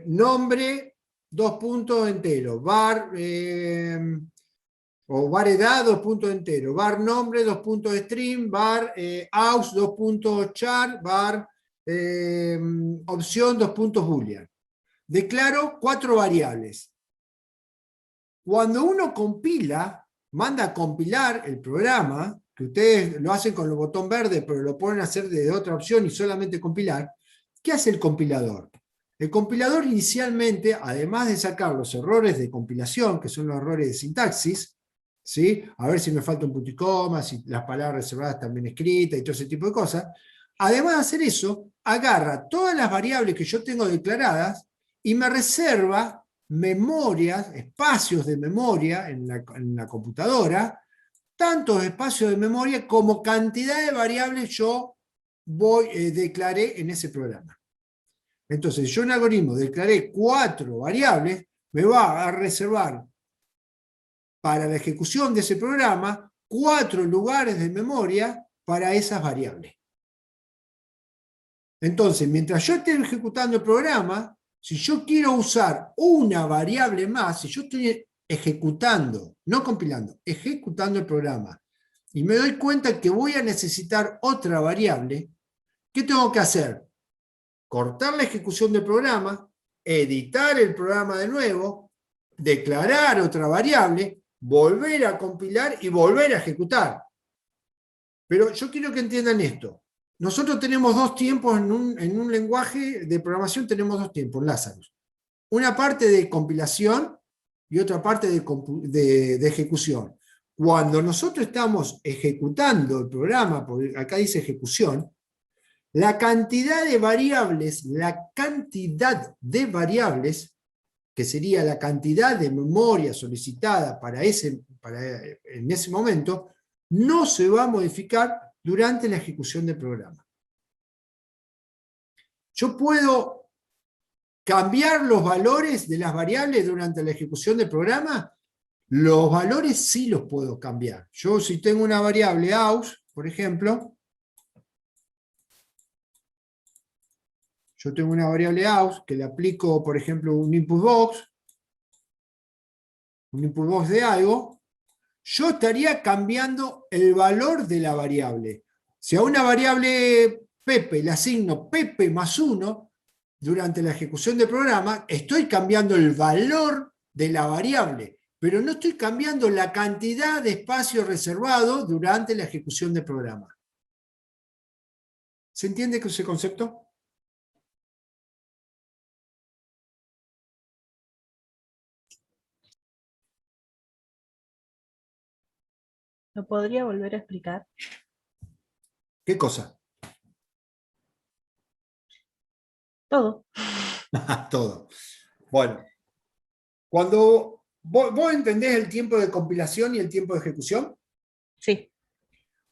nombre, 2 puntos enteros, var o var edad, 2 puntos enteros, var nombre, 2 puntos string, var aus, 2 puntos char, var opción, 2 puntos boolean. Declaro 4 variables. Cuando uno compila, manda a compilar el programa, que ustedes lo hacen con el botón verde, pero lo pueden hacer desde otra opción y solamente compilar, ¿qué hace el compilador? El compilador inicialmente, además de sacar los errores de compilación, que son los errores de sintaxis, ¿sí? A ver si me falta un punto y coma, si las palabras reservadas están bien escritas y todo ese tipo de cosas, además de hacer eso, agarra todas las variables que yo tengo declaradas y me reserva memorias, espacios de memoria en la computadora, tantos espacios de memoria como cantidad de variables yo declaré en ese programa. Entonces, yo en algoritmo declaré 4 variables, me va a reservar para la ejecución de ese programa 4 lugares de memoria para esas variables. Entonces, mientras yo esté ejecutando el programa, si yo quiero usar una variable más, si yo estoy ejecutando, no compilando, ejecutando el programa, y me doy cuenta que voy a necesitar otra variable, ¿qué tengo que hacer? Cortar la ejecución del programa, editar el programa de nuevo, declarar otra variable, volver a compilar y volver a ejecutar. Pero yo quiero que entiendan esto. Nosotros tenemos 2 tiempos en un lenguaje de programación, tenemos 2 tiempos, Lazarus. Una parte de compilación y otra parte de ejecución. Cuando nosotros estamos ejecutando el programa, porque acá dice ejecución, la cantidad de variables, que sería la cantidad de memoria solicitada en ese momento, no se va a modificar durante la ejecución del programa. Yo puedo cambiar los valores de las variables durante la ejecución del programa. Los valores sí los puedo cambiar. Yo si tengo una variable aus, por ejemplo, yo tengo una variable aus que le aplico, por ejemplo, un input box de algo, yo estaría cambiando el valor de la variable. Si a una variable Pepe le asigno Pepe más 1, durante la ejecución del programa, estoy cambiando el valor de la variable, pero no estoy cambiando la cantidad de espacio reservado durante la ejecución del programa. ¿Se entiende ese concepto? ¿Lo podría volver a explicar? ¿Qué cosa? Todo. Todo. Bueno, cuando vos entendés el tiempo de compilación y el tiempo de ejecución, Sí,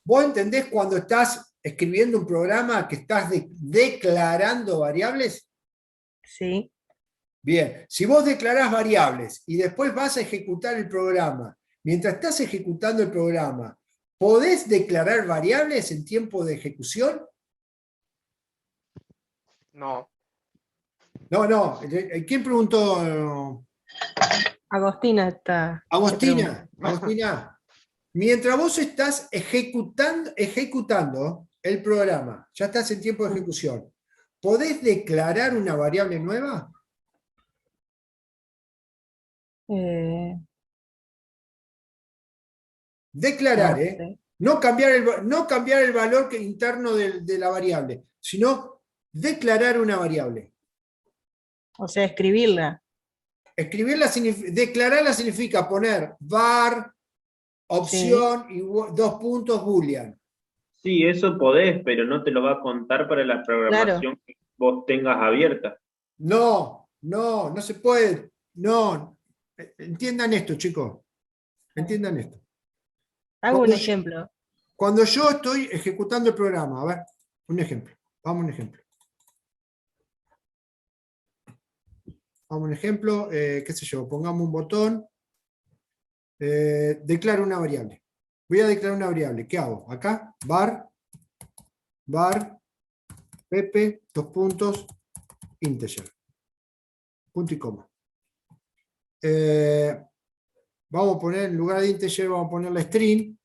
¿vos entendés cuando estás escribiendo un programa que estás declarando variables? sí. Bien, si vos declarás variables y después vas a ejecutar el programa, mientras estás ejecutando el programa, ¿podés declarar variables en tiempo de ejecución? No, No. ¿Quién preguntó? Agostina está. te pregunta. Agostina, mientras vos estás ejecutando el programa, ya estás en tiempo de ejecución, ¿podés declarar una variable nueva? Eh, Declarar, no sé. no cambiar el valor interno de la variable, sino declarar una variable. O sea, escribirla. Declararla significa poner var, opción y dos puntos boolean. Sí, eso podés, pero no te lo va a contar para la programación que vos tengas abierta. No se puede. No. Entiendan esto, chicos. Entiendan esto. Hago un ejemplo. Cuando yo estoy ejecutando el programa, a ver, un ejemplo. Vamos a un ejemplo. Vamos a un ejemplo, qué sé yo, pongamos un botón, declaro una variable. Voy a declarar una variable. ¿Qué hago? Acá, var, pepe, dos puntos, integer. Punto y coma. Vamos a poner, en lugar de integer, vamos a poner la string,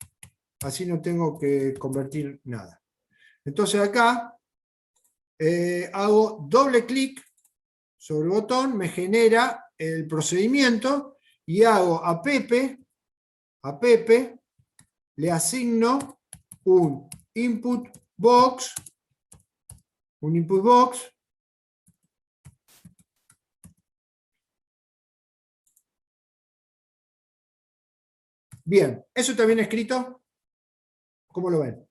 así no tengo que convertir nada. Entonces acá, hago doble clic sobre el botón, me genera el procedimiento y hago a Pepe le asigno un input box, Bien, ¿eso está bien escrito? ¿Cómo lo ven?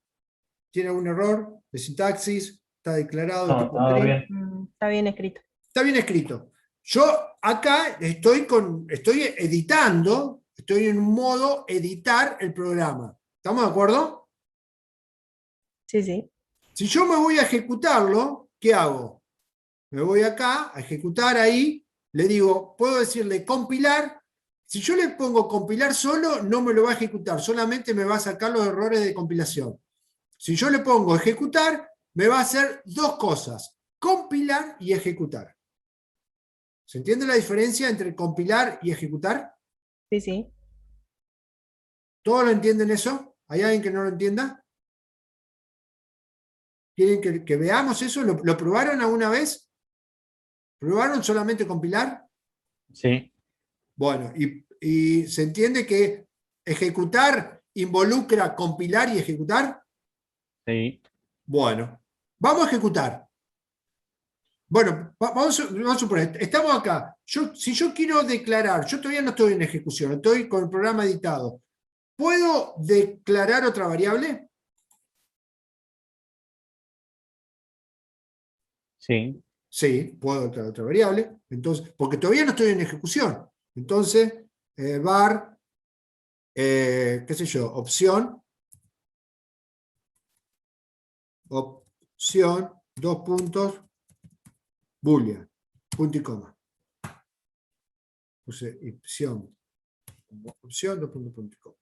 ¿Tiene algún error de sintaxis? ¿Está declarado? No, todo bien. Está bien escrito. Está bien escrito. Yo acá estoy editando, estoy en un modo editar el programa. ¿Estamos de acuerdo? Sí, sí. Si yo me voy a ejecutarlo, ¿qué hago? Me voy acá a ejecutar ahí, le digo, puedo decirle compilar. Si yo le pongo compilar solo, no me lo va a ejecutar, solamente me va a sacar los errores de compilación. Si yo le pongo ejecutar, me va a hacer dos cosas, compilar y ejecutar. ¿Se entiende la diferencia entre compilar y ejecutar? Sí, sí. ¿Todos lo entienden eso? ¿Hay alguien que no lo entienda? ¿Quieren que veamos eso? ¿Lo probaron alguna vez? ¿Probaron solamente compilar? Sí. Bueno, y se entiende que ejecutar involucra compilar y ejecutar. Sí. Bueno, vamos a ejecutar. Bueno, vamos a suponer, estamos acá. Si yo quiero declarar, yo todavía no estoy en ejecución, estoy con el programa editado. ¿Puedo declarar otra variable? Sí. Sí, puedo declarar otra variable. Entonces, porque todavía no estoy en ejecución. Entonces, var, qué sé yo, opción, dos puntos, boolean, punto y coma. Puse opción, como opción, dos puntos, punto y coma.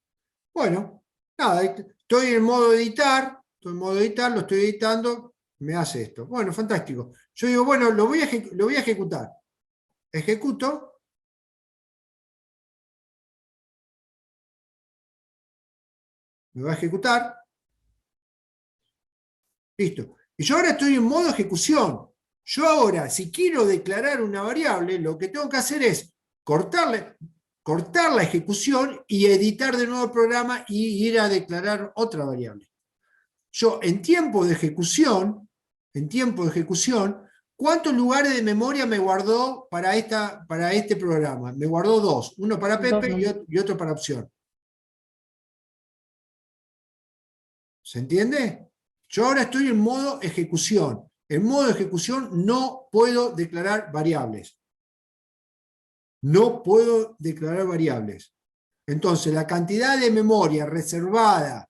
Bueno, nada, estoy en modo editar, lo estoy editando, me hace esto. Bueno, fantástico. Yo digo, bueno, lo voy a ejecutar. Ejecuto. Me va a ejecutar. Listo. Y yo ahora estoy en modo ejecución. Yo ahora, si quiero declarar una variable, lo que tengo que hacer es cortar la ejecución y editar de nuevo el programa y ir a declarar otra variable. Yo en tiempo de ejecución, ¿cuántos lugares de memoria me guardó para este programa? Me guardó dos, uno para Pepe y otro para opción. ¿Se entiende? Yo ahora estoy en modo ejecución. En modo ejecución no puedo declarar variables. No puedo declarar variables. Entonces, la cantidad de memoria reservada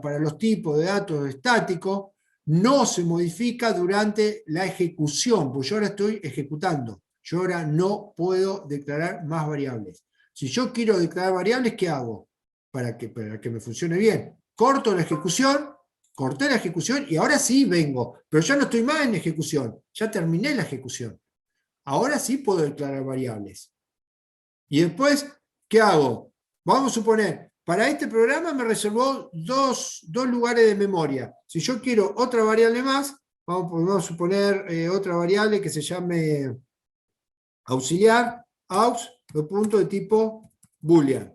para los tipos de datos estáticos no se modifica durante la ejecución, porque yo ahora estoy ejecutando. Yo ahora no puedo declarar más variables. Si yo quiero declarar variables, ¿qué hago? Para que me funcione bien. Corté la ejecución y ahora sí vengo, pero ya no estoy más en ejecución, ya terminé la ejecución. Ahora sí puedo declarar variables. Y después, ¿qué hago? Vamos a suponer, para este programa me reservó dos lugares de memoria. Si yo quiero otra variable más, vamos a suponer otra variable que se llame auxiliar, aux, de tipo boolean.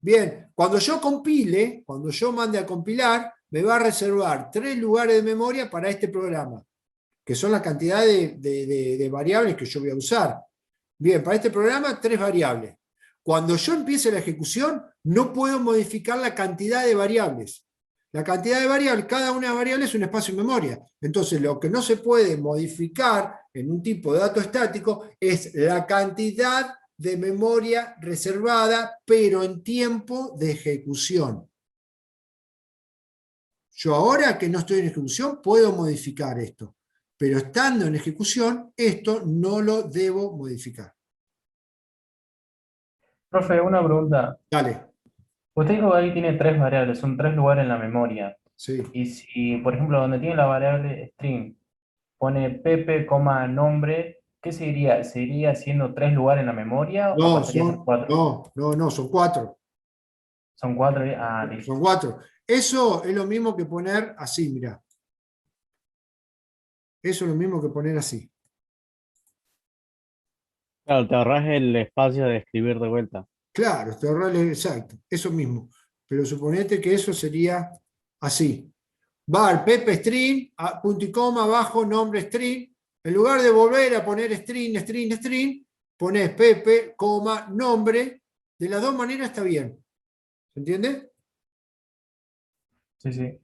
Bien, cuando yo mande a compilar, me va a reservar 3 lugares de memoria para este programa, que son la cantidad de variables que yo voy a usar. Bien, para este programa 3 variables. Cuando yo empiece la ejecución, no puedo modificar la cantidad de variables. La cantidad de variables, cada una de las variables es un espacio de memoria. Entonces, lo que no se puede modificar en un tipo de dato estático es la cantidad de memoria reservada, pero en tiempo de ejecución. Yo ahora que no estoy en ejecución puedo modificar esto, pero estando en ejecución, esto no lo debo modificar. Profe, una pregunta. Dale. Usted dijo que ahí tiene 3 variables, son 3 lugares en la memoria. Sí. Y si, por ejemplo, donde tiene la variable string, pone Pepe, nombre, ¿qué seguiría? ¿Seguiría siendo 3 lugares en la memoria o No, pasaría a ser 4? no, son 4. Son 4. Ah, listo. Son 4. Eso es lo mismo que poner así, mirá. Eso es lo mismo que poner así. Claro, te ahorras el espacio de escribir de vuelta. Claro, exacto, eso mismo. Pero suponete que eso sería así. Var Pepe string, punto y coma, abajo, nombre string. En lugar de volver a poner string, pones Pepe, coma, nombre. De las dos maneras está bien. ¿Se entiende? Sí, sí.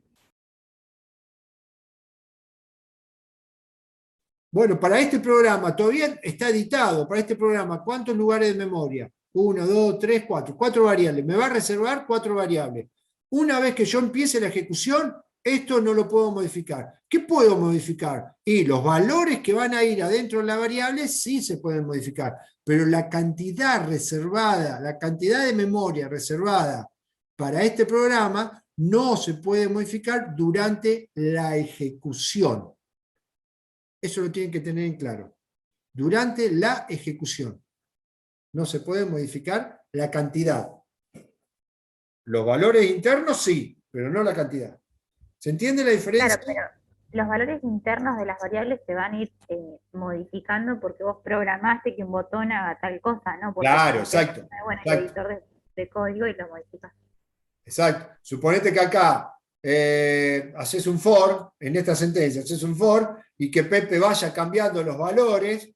Bueno, para este programa, todavía está editado. Para este programa, ¿cuántos lugares de memoria? 1, 2, 3, 4. 4 variables. Me va a reservar 4 variables. Una vez que yo empiece la ejecución, esto no lo puedo modificar. ¿Qué puedo modificar? Y los valores que van a ir adentro de la variable sí se pueden modificar. Pero la cantidad reservada, la cantidad de memoria reservada para este programa no se puede modificar durante la ejecución. Eso lo tienen que tener en claro. Durante la ejecución. No se puede modificar la cantidad. Los valores internos sí, pero no la cantidad. ¿Se entiende la diferencia? Claro, pero los valores internos de las variables se van a ir modificando porque vos programaste que un botón haga tal cosa, ¿no? Porque Claro, exacto. Bueno, el Exacto. editor de código y lo modificas. Exacto. Suponete que acá haces un for, en esta sentencia, haces un for y que Pepe vaya cambiando los valores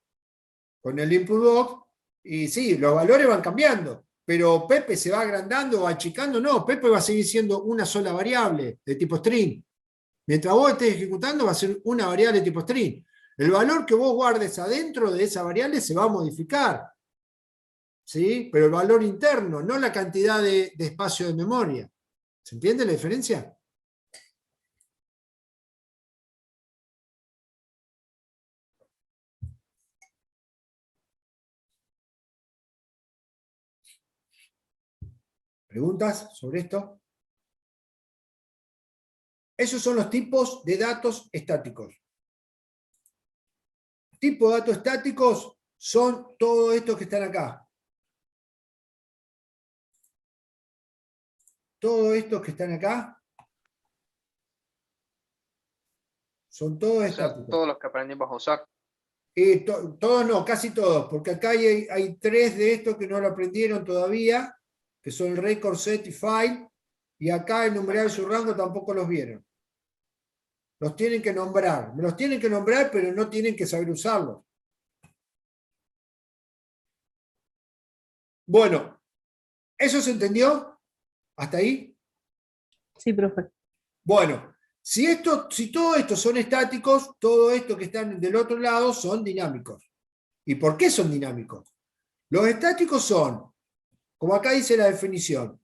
con el input box, y sí, los valores van cambiando, pero Pepe se va agrandando o achicando, no, Pepe va a seguir siendo una sola variable de tipo string. Mientras vos estés ejecutando va a ser una variable de tipo string. El valor que vos guardes adentro de esa variable se va a modificar, ¿sí? Pero el valor interno, no la cantidad de espacio de memoria. ¿Se entiende la diferencia? ¿Preguntas sobre esto? Esos son los tipos de datos estáticos. Tipos de datos estáticos son todos estos que están acá. Todos estos que están acá son todos O sea, estáticos. todos los que aprendimos a usar. Todos no, casi todos, porque acá hay 3 de estos que no lo aprendieron todavía, que son el record, set y file, y acá el numeral y su rango tampoco los vieron. Los tienen que nombrar. Me los tienen que nombrar, pero no tienen que saber usarlos. Bueno, ¿eso se entendió? ¿Hasta ahí? Sí, profe. Bueno, si todos estos son estáticos, todo esto que están del otro lado son dinámicos. ¿Y por qué son dinámicos? Los estáticos son, como acá dice la definición,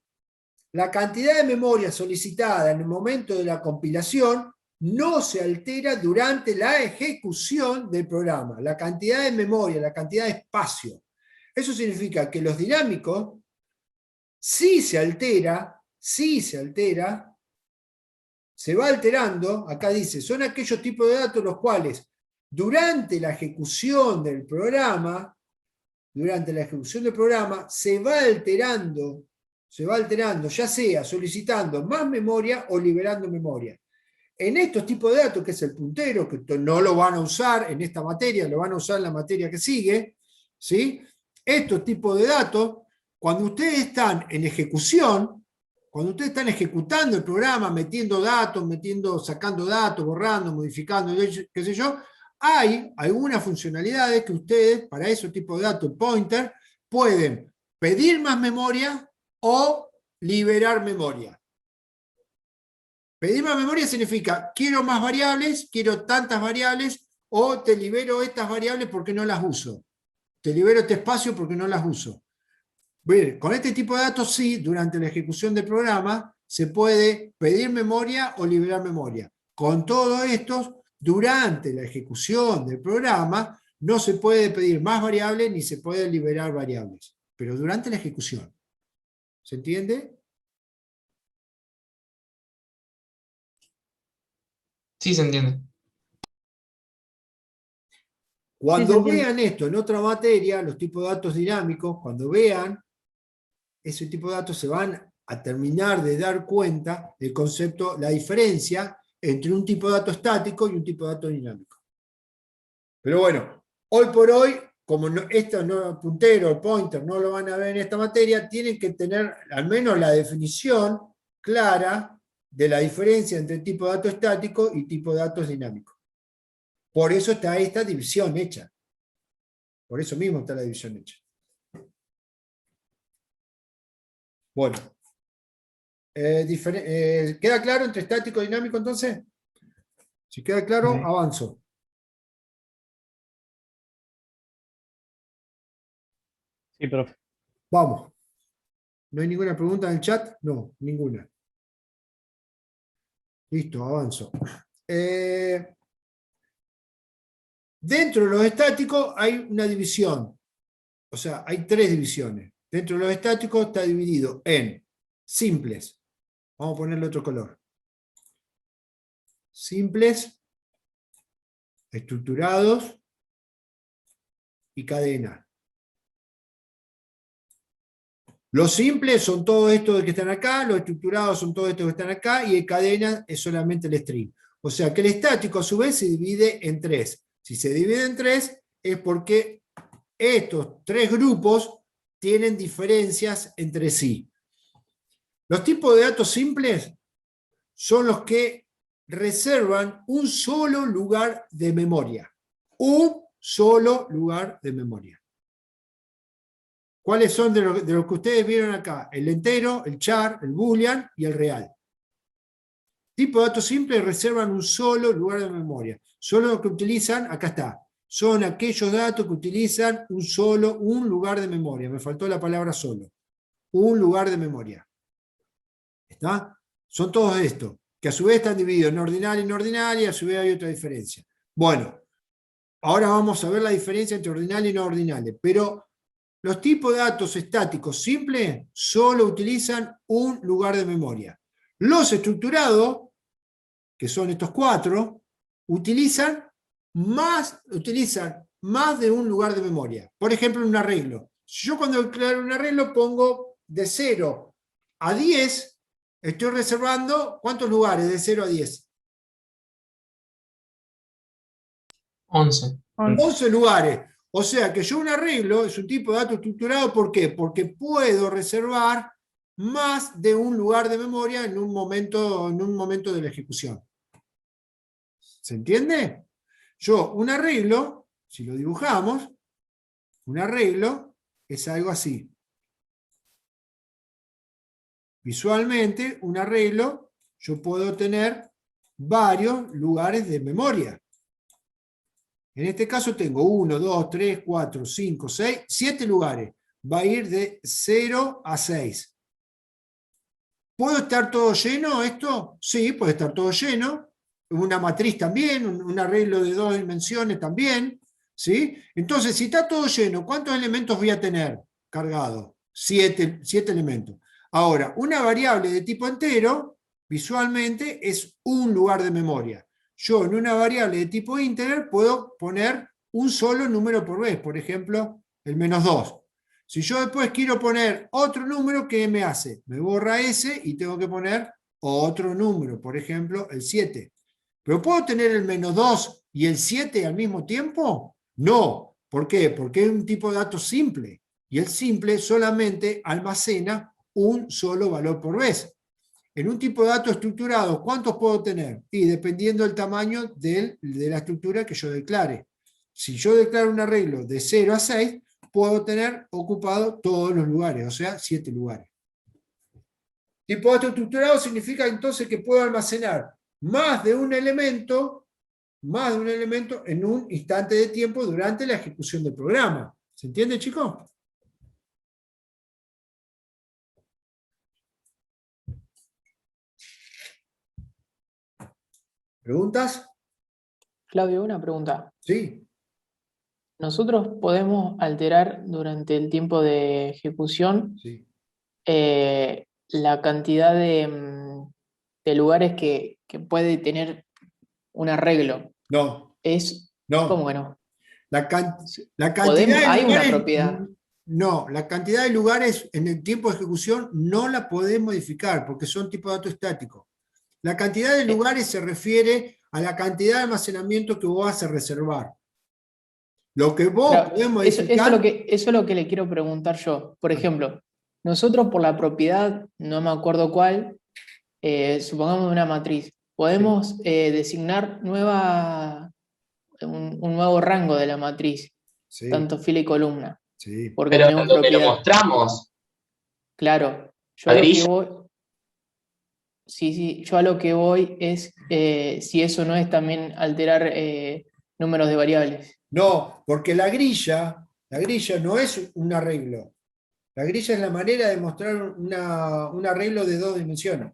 la cantidad de memoria solicitada en el momento de la compilación no se altera durante la ejecución del programa. La cantidad de memoria, la cantidad de espacio. Eso significa que los dinámicos, si se altera, se va alterando, acá dice, son aquellos tipos de datos los cuales durante la ejecución del programa, se va alterando, ya sea solicitando más memoria o liberando memoria. En estos tipos de datos, que es el puntero, que no lo van a usar en esta materia, lo van a usar en la materia que sigue, ¿sí? Estos tipos de datos, cuando ustedes están en ejecución, cuando ustedes están ejecutando el programa, metiendo datos, sacando datos, borrando, modificando, qué sé yo, hay algunas funcionalidades que ustedes, para esos tipos de datos, pointer, pueden pedir más memoria o liberar memoria. Pedir más memoria significa, quiero más variables, quiero tantas variables, o te libero estas variables porque no las uso. Te libero este espacio porque no las uso. Bien, con este tipo de datos sí, durante la ejecución del programa, se puede pedir memoria o liberar memoria. Con todos estos, durante la ejecución del programa, no se puede pedir más variables ni se puede liberar variables, pero durante la ejecución. ¿Se entiende? Sí, se entiende. Cuando se entiende. vean esto en otra materia, los tipos de datos dinámicos, cuando vean ese tipo de datos se van a terminar de dar cuenta del concepto, la diferencia entre un tipo de dato estático y un tipo de dato dinámico. Pero bueno, hoy por hoy, como esto no puntero, el pointer, no lo van a ver en esta materia, tienen que tener al menos la definición clara de la diferencia entre tipo de dato estático y tipo de datos dinámicos. Por eso está esta división hecha. Por eso mismo está la división hecha. Bueno. ¿Queda claro entre estático y dinámico entonces? Si queda claro, Sí. avanzo. Sí, profe. Vamos. ¿No hay ninguna pregunta en el chat? No, ninguna. Listo, avanzo. Dentro de los estáticos hay una división. O sea, hay 3 divisiones. Dentro de los estáticos está dividido en simples. Vamos a ponerle otro color. Simples, estructurados y cadena. Los simples son todos estos que están acá, los estructurados son todos estos que están acá, y el cadena es solamente el string. O sea que el estático a su vez se divide en 3. Si se divide en 3 es porque estos 3 grupos tienen diferencias entre sí. Los tipos de datos simples son los que reservan un solo lugar de memoria. Un solo lugar de memoria. ¿Cuáles son de los que ustedes vieron acá? El entero, el char, el boolean y el real. Tipos de datos simples reservan un solo lugar de memoria. Solo los que utilizan, acá está, son aquellos datos que utilizan un lugar de memoria. Me faltó la palabra solo. Un lugar de memoria. ¿Está? Son todos estos, que a su vez están divididos en ordinal y no ordinal, y a su vez hay otra diferencia. Bueno, ahora vamos a ver la diferencia entre ordinal y no ordinales, pero los tipos de datos estáticos simples solo utilizan un lugar de memoria. Los estructurados, que son estos 4, utilizan más de un lugar de memoria. Por ejemplo, un arreglo. Si yo cuando declaro un arreglo pongo de 0 a 10, estoy reservando ¿cuántos lugares de 0 a 10? 11. 11 lugares. O sea que yo un arreglo es un tipo de dato estructurado, ¿por qué? Porque puedo reservar más de un lugar de memoria en un momento de la ejecución. ¿Se entiende? Yo un arreglo, si lo dibujamos, un arreglo es algo así. Visualmente, un arreglo, yo puedo tener varios lugares de memoria. En este caso tengo 1, 2, 3, 4, 5, 6, 7 lugares. Va a ir de 0 a 6. ¿Puedo estar todo lleno esto? Sí, puede estar todo lleno. Una matriz también, un arreglo de 2 dimensiones también. ¿Sí? Entonces, si está todo lleno, ¿cuántos elementos voy a tener cargados? 7 elementos. Ahora, una variable de tipo entero, visualmente, es un lugar de memoria. Yo en una variable de tipo integer puedo poner un solo número por vez, por ejemplo, el -2. Si yo después quiero poner otro número, ¿qué me hace? Me borra ese y tengo que poner otro número, por ejemplo, el 7. ¿Pero puedo tener el -2 y el 7 al mismo tiempo? No. ¿Por qué? Porque es un tipo de dato simple. Y el simple solamente almacena un solo valor por vez. En un tipo de dato estructurado, ¿cuántos puedo tener? Y dependiendo del tamaño de la estructura que yo declare. Si yo declaro un arreglo de 0 a 6, puedo tener ocupado todos los lugares, o sea, 7 lugares. Tipo de dato estructurado significa entonces que puedo almacenar más de un elemento en un instante de tiempo durante la ejecución del programa. ¿Se entiende, chicos? ¿Preguntas? Flavio, una pregunta. Sí. ¿Nosotros podemos alterar durante el tiempo de ejecución Sí. la cantidad de lugares que puede tener un arreglo? No. No. ¿Cómo que no? La cantidad de ¿Hay una lugares, propiedad? no, la cantidad de lugares en el tiempo de ejecución no la podés modificar porque son tipo de dato estático. La cantidad de lugares se refiere a la cantidad de almacenamiento que vos vas a reservar. Lo que vos podés modificar... Eso es lo que le quiero preguntar yo. Por ejemplo, nosotros por la propiedad, no me acuerdo cuál, supongamos una matriz, podemos designar un nuevo rango de la matriz, Sí. tanto fila y columna. Sí. Porque Pero tenemos lo que lo propiedad. mostramos. Claro. Yo ¿La a lo que grilla? voy. Sí, yo a lo que voy es si eso no es también alterar números de variables. No, porque la grilla no es un arreglo. La grilla es la manera de mostrar un arreglo de 2 dimensiones.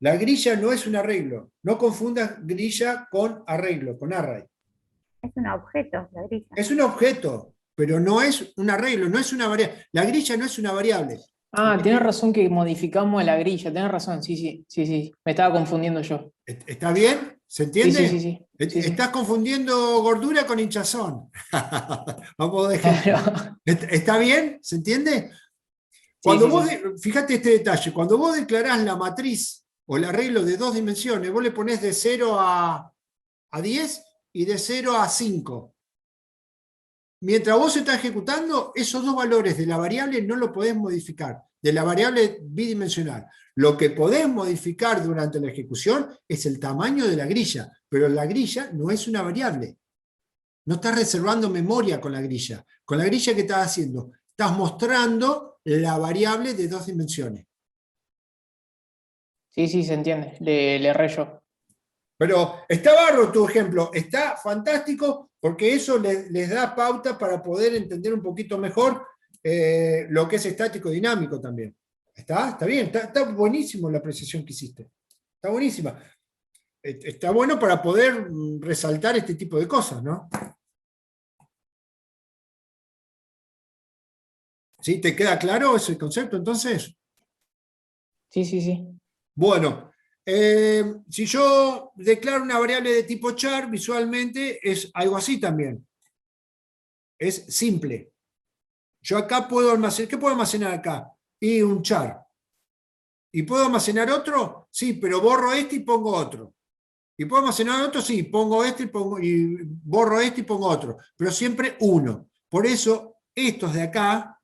La grilla no es un arreglo. No confundas grilla con arreglo, con array. Es un objeto, la grilla. Es un objeto, pero no es un arreglo, no es una variable. La grilla no es una variable. Ah, tienes razón que modificamos la grilla, tienes razón, sí. Me estaba confundiendo yo. ¿Está bien? ¿Se entiende? Sí. Estás confundiendo gordura con hinchazón. Vamos a dejar. ¿Está bien? ¿Se entiende? Cuando fíjate este detalle, cuando vos declarás la matriz o el arreglo de 2 dimensiones, vos le ponés de 0 a 10 y de 0 a 5. Mientras vos estás ejecutando, esos dos valores de la variable no lo podés modificar, de la variable bidimensional. Lo que podés modificar durante la ejecución es el tamaño de la grilla, pero la grilla no es una variable. No estás reservando memoria con la grilla. Con la grilla, ¿qué estás haciendo? Estás mostrando la variable de 2 dimensiones. Sí, se entiende, le erré yo. Pero está barro tu ejemplo, está fantástico porque eso les da pauta para poder entender un poquito mejor lo que es estático dinámico también. ¿Está bien? Está buenísimo la apreciación que hiciste. Está buenísima. Está bueno para poder resaltar este tipo de cosas, ¿no? ¿Sí? ¿Te queda claro ese concepto entonces? Sí, sí, sí. Bueno, si yo declaro una variable de tipo char, visualmente es algo así también. Es simple. Yo acá puedo almacenar, ¿qué puedo almacenar acá? Y un char. ¿Y puedo almacenar otro? Sí, pero borro este y pongo otro. ¿Y puedo almacenar otro? Sí, pongo este y borro este y pongo otro. Pero siempre uno. Por eso, estos de acá,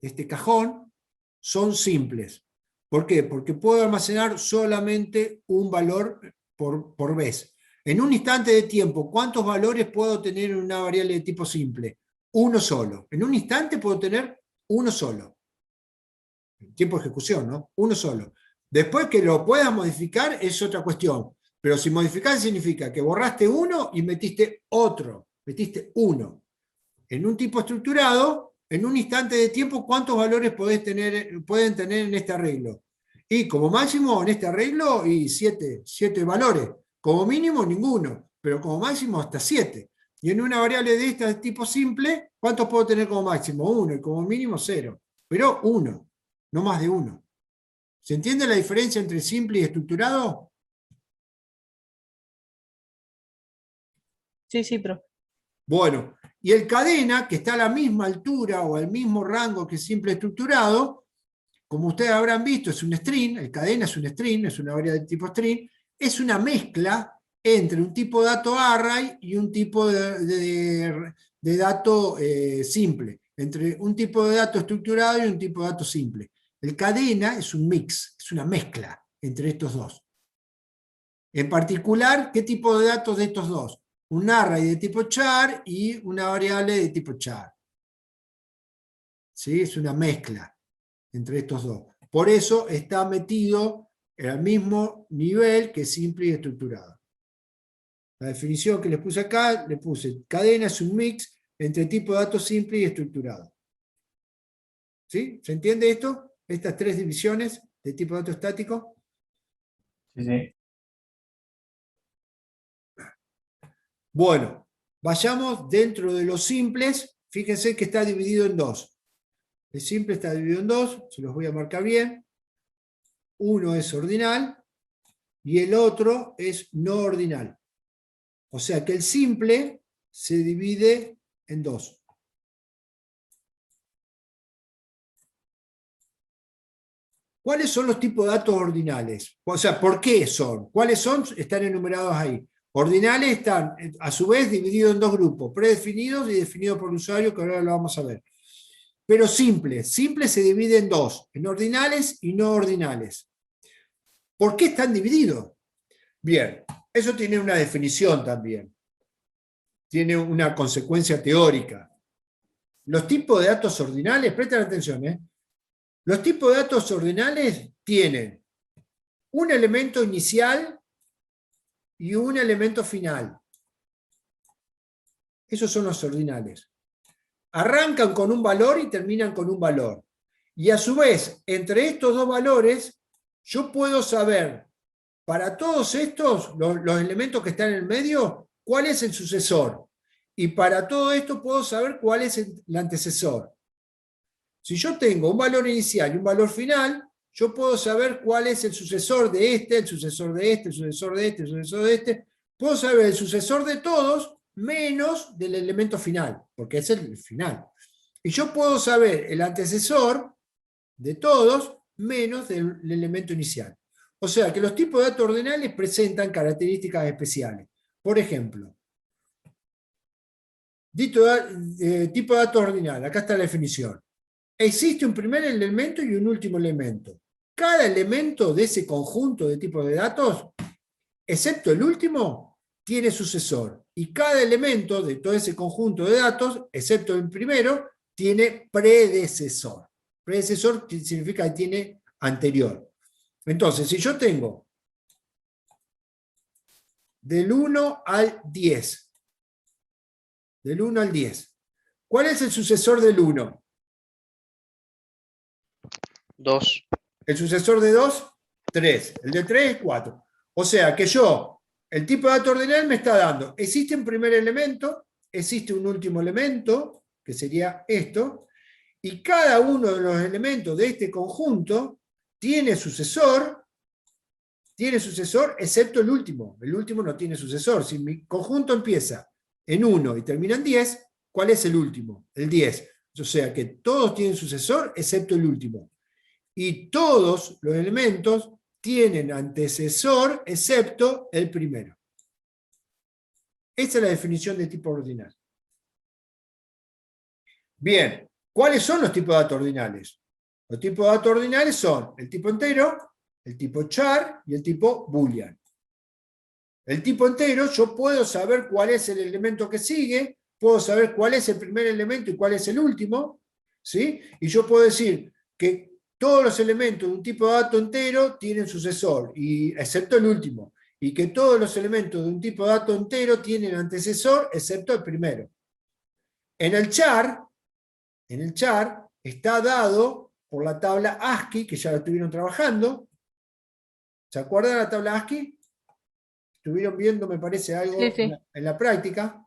este cajón, son simples. ¿Por qué? Porque puedo almacenar solamente un valor por vez. En un instante de tiempo, ¿cuántos valores puedo tener en una variable de tipo simple? Uno solo. En un instante puedo tener uno solo. Tiempo de ejecución, ¿no? Uno solo. Después que lo puedas modificar es otra cuestión. Pero si modificar significa que borraste uno y metiste otro. Metiste uno. En un tipo estructurado, en un instante de tiempo, ¿cuántos valores pueden tener en este arreglo? Y como máximo en este arreglo, y 7 valores. Como mínimo, ninguno. Pero como máximo, hasta 7. Y en una variable de este tipo simple, ¿cuántos puedo tener como máximo? 1 y como mínimo 0. Pero 1, no más de 1. ¿Se entiende la diferencia entre simple y estructurado? Sí, sí, profe. Bueno, y el cadena, que está a la misma altura o al mismo rango que simple estructurado, como ustedes habrán visto, es un string, el cadena es un string, es una variable de tipo string, es una mezcla entre un tipo de dato array y un tipo de dato simple, entre un tipo de dato estructurado y un tipo de dato simple. El cadena es un mix, es una mezcla entre estos dos. En particular, ¿qué tipo de datos de estos dos? Un array de tipo char y una variable de tipo char. ¿Sí? Es una mezcla entre estos dos. Por eso está metido en el mismo nivel que simple y estructurado. La definición que les puse acá, le puse cadena es un mix entre tipo de datos simple y estructurado. ¿Sí? ¿Se entiende esto? Estas tres divisiones de tipo de dato estático. Sí, sí. Bueno, vayamos dentro de los simples. Fíjense que está dividido en dos. El simple está dividido en dos, se los voy a marcar bien. Uno es ordinal y el otro es no ordinal. O sea que el simple se divide en dos. ¿Cuáles son los tipos de datos ordinales? O sea, ¿por qué son? ¿Cuáles son? Están enumerados ahí. Ordinales están, a su vez, divididos en dos grupos, predefinidos y definidos por el usuario, que ahora lo vamos a ver. Pero simple se divide en dos, en ordinales y no ordinales. ¿Por qué están divididos? Bien, eso tiene una definición también. Tiene una consecuencia teórica. Los tipos de datos ordinales, presten atención, los tipos de datos ordinales tienen un elemento inicial y un elemento final. Esos son los ordinales. Arrancan con un valor y terminan con un valor. Y a su vez, entre estos dos valores, yo puedo saber, para todos estos, los elementos que están en el medio, cuál es el sucesor. Y para todo esto puedo saber cuál es el antecesor. Si yo tengo un valor inicial y un valor final, yo puedo saber cuál es el sucesor de este, el sucesor de este, el sucesor de este, el sucesor de este. Puedo saber el sucesor de todos menos del elemento final, porque es el final. Y yo puedo saber el antecesor de todos menos del elemento inicial. O sea que los tipos de datos ordinales presentan características especiales. Por ejemplo, tipo de datos ordinal, acá está la definición. Existe un primer elemento y un último elemento. Cada elemento de ese conjunto de tipos de datos, excepto el último, tiene sucesor. Y cada elemento de todo ese conjunto de datos, excepto el primero, tiene predecesor. Predecesor significa que tiene anterior. Entonces, si yo tengo del 1 al 10, del 1 al 10, ¿cuál es el sucesor del 1? 2. El sucesor de 2, 3. El de 3 es 4. O sea que yo, el tipo de dato ordinal me está dando, existe un primer elemento, existe un último elemento, que sería esto, Y cada uno de los elementos de este conjunto tiene sucesor, excepto el último. El último no tiene sucesor. Si mi conjunto empieza en 1 y termina en 10, ¿cuál es el último? El 10. O sea que todos tienen sucesor, excepto el último. Y todos los elementos tienen antecesor, excepto el primero. Esa es la definición de tipo ordinal. Bien, ¿cuáles son los tipos de datos ordinales? Los tipos de datos ordinales son el tipo entero, el tipo char y el tipo boolean. El tipo entero, yo puedo saber cuál es el elemento que sigue, puedo saber cuál es el primer elemento y cuál es el último, ¿sí? Y yo puedo decir que todos los elementos de un tipo de dato entero tienen sucesor, excepto el último, y que todos los elementos de un tipo de dato entero tienen antecesor, excepto el primero. En el char está dado por la tabla ASCII, que ya la estuvieron trabajando. ¿Se acuerdan de la tabla ASCII? Estuvieron viendo, me parece, algo Sí, sí. en la práctica.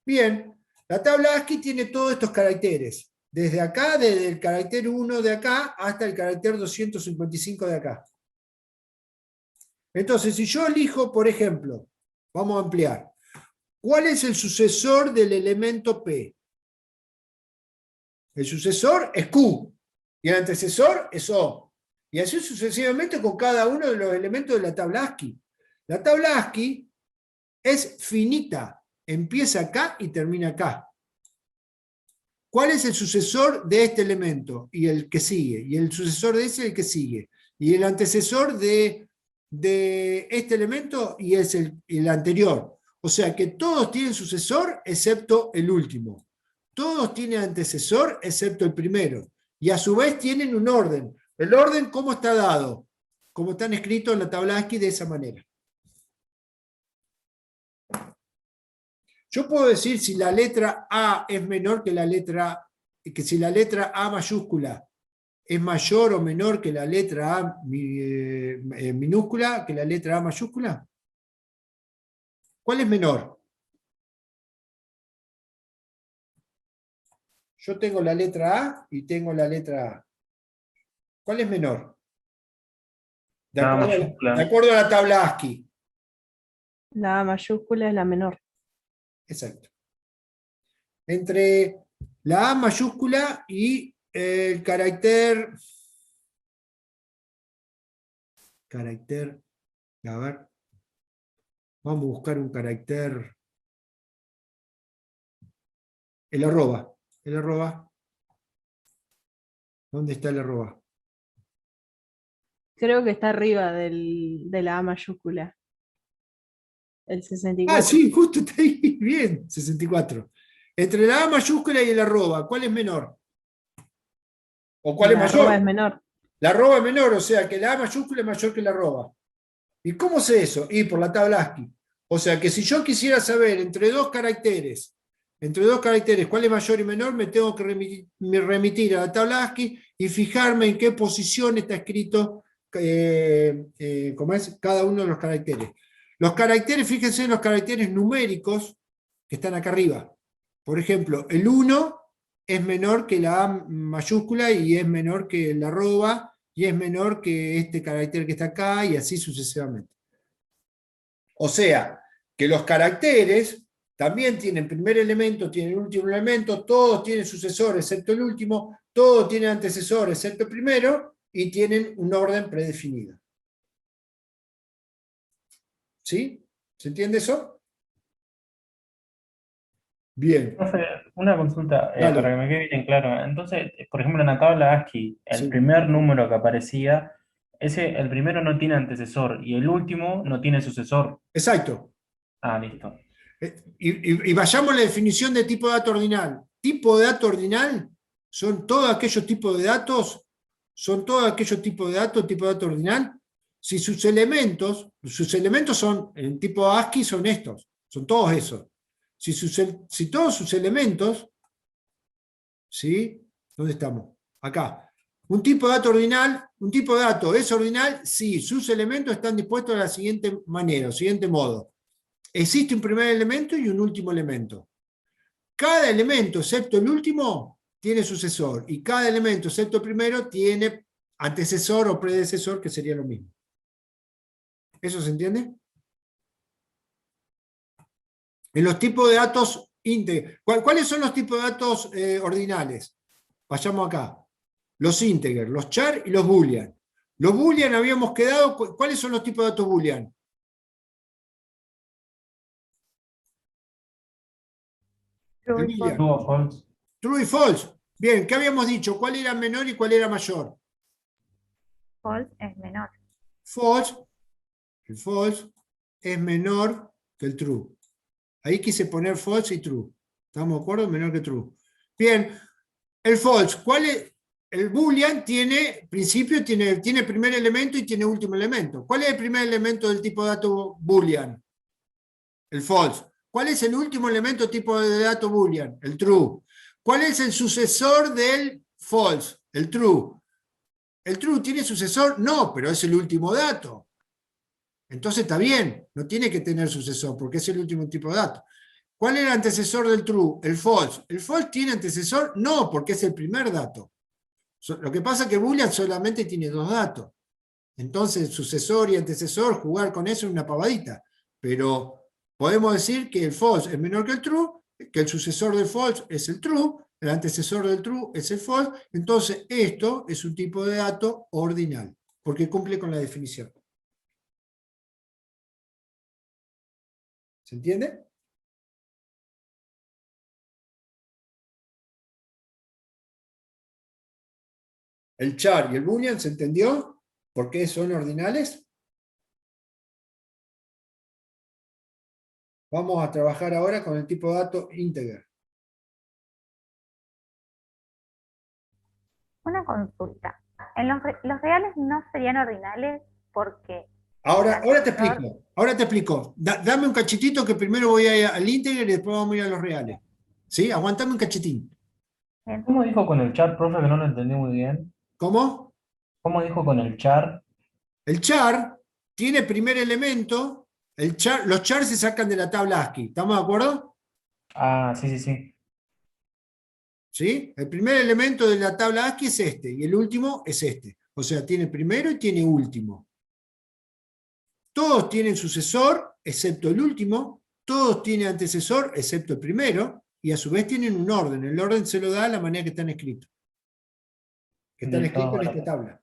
Bien, la tabla ASCII tiene todos estos caracteres. Desde acá, desde el carácter 1 de acá, hasta el carácter 255 de acá. Entonces, si yo elijo, por ejemplo, vamos a ampliar, ¿cuál es el sucesor del elemento P? El sucesor es Q, y el antecesor es O. Y así sucesivamente con cada uno de los elementos de la tabla ASCII. La tabla ASCII es finita, empieza acá y termina acá. ¿Cuál es el sucesor de este elemento? Y el que sigue. Y el sucesor de ese es el que sigue. Y el antecesor de este elemento y es el anterior. O sea que todos tienen sucesor excepto el último. Todos tienen antecesor excepto el primero. Y a su vez tienen un orden. El orden, ¿cómo está dado? Como están escritos en la tabla ASCII de esa manera. Yo puedo decir si la letra A es menor que si la letra A mayúscula es mayor o menor que la letra A minúscula, que la letra A mayúscula. ¿Cuál es menor? Yo tengo la letra A y tengo la letra A. ¿Cuál es menor? De acuerdo a la tabla ASCII. La A mayúscula es la menor. Exacto. Entre la A mayúscula y el carácter, a ver, vamos a buscar un carácter, el arroba, ¿dónde está el arroba? Creo que está arriba de la A mayúscula. El 64. Ah, sí, justo está ahí, bien, 64. Entre la A mayúscula y el arroba, ¿cuál es menor? ¿O cuál es mayor? La arroba es menor. La arroba es menor, o sea que la A mayúscula es mayor que la arroba. ¿Y cómo sé eso? Y por la tabla ASCII. O sea que si yo quisiera saber entre dos caracteres, cuál es mayor y menor, me tengo que remitir a la tabla ASCII y fijarme en qué posición está escrito ¿cómo es? Cada uno de los caracteres. Los caracteres, fíjense en los caracteres numéricos que están acá arriba. Por ejemplo, el 1 es menor que la A mayúscula y es menor que la arroba y es menor que este carácter que está acá y así sucesivamente. O sea, que los caracteres también tienen primer elemento, tienen último elemento, todos tienen sucesor excepto el último, todos tienen antecesor excepto el primero y tienen un orden predefinido. ¿Sí? ¿Se entiende eso? Bien. Profe, una consulta Dale. para que me quede bien claro. Entonces, por ejemplo, en la tabla ASCII, el Sí. primer número que aparecía, el primero no tiene antecesor y el último no tiene sucesor. Exacto. Ah, listo. Y vayamos a la definición de tipo de dato ordinal. Tipo de dato ordinal son todos aquellos tipos de datos, tipo de dato ordinal, si sus elementos son, en tipo ASCII son estos, son todos esos. Si todos sus elementos, ¿sí? ¿Dónde estamos? Acá. Un tipo de dato es ordinal si sus elementos están dispuestos de la siguiente manera, siguiente modo. Existe un primer elemento y un último elemento. Cada elemento, excepto el último, tiene sucesor, y cada elemento, excepto el primero, tiene antecesor o predecesor, que sería lo mismo. ¿Eso se entiende? En los tipos de datos íntegros. ¿Cuáles son los tipos de datos ordinales? Vayamos acá. Los integers, los char y los boolean. Los boolean habíamos quedado. ¿Cuáles son los tipos de datos boolean? True y false. True o false. True y false. Bien, ¿qué habíamos dicho? ¿Cuál era menor y cuál era mayor? False es menor. False. El false es menor que el true. Ahí quise poner false y true. ¿Estamos de acuerdo? Menor que true. Bien, el false, ¿cuál es? El boolean tiene principio, tiene primer elemento y tiene último elemento. ¿Cuál es el primer elemento del tipo de dato boolean? El false. ¿Cuál es el último elemento tipo de dato boolean? El true. ¿Cuál es el sucesor del false? El true. ¿El true tiene sucesor? No, pero es el último dato. Entonces está bien, no tiene que tener sucesor, porque es el último tipo de dato. ¿Cuál es el antecesor del true? El false. ¿El false tiene antecesor? No, porque es el primer dato. Lo que pasa es que boolean solamente tiene dos datos. Entonces, sucesor y antecesor, jugar con eso es una pavadita. Pero podemos decir que el false es menor que el true, que el sucesor del false es el true, el antecesor del true es el false. Entonces, esto es un tipo de dato ordinal, porque cumple con la definición. ¿Se entiende? El char y el boolean, ¿se entendió? ¿Por qué son ordinales? Vamos a trabajar ahora con el tipo de dato integer. Una consulta. Los reales no serían ordinales porque... Ahora te explico. Dame un cachitito que primero voy a ir al integer y después vamos a ir a los reales. ¿Sí? Aguantame un cachitín. ¿Cómo dijo con el char, profe, que no lo entendí muy bien? ¿Cómo? ¿Cómo dijo con el char? El char tiene primer elemento. Los chars se sacan de la tabla ASCII. ¿Estamos de acuerdo? Ah, sí, sí, sí. ¿Sí? El primer elemento de la tabla ASCII es este y el último es este. O sea, tiene primero y tiene último. Todos tienen sucesor, excepto el último. Todos tienen antecesor, excepto el primero. Y a su vez tienen un orden. El orden se lo da a la manera que están escritos. Que están escritos en esta tabla.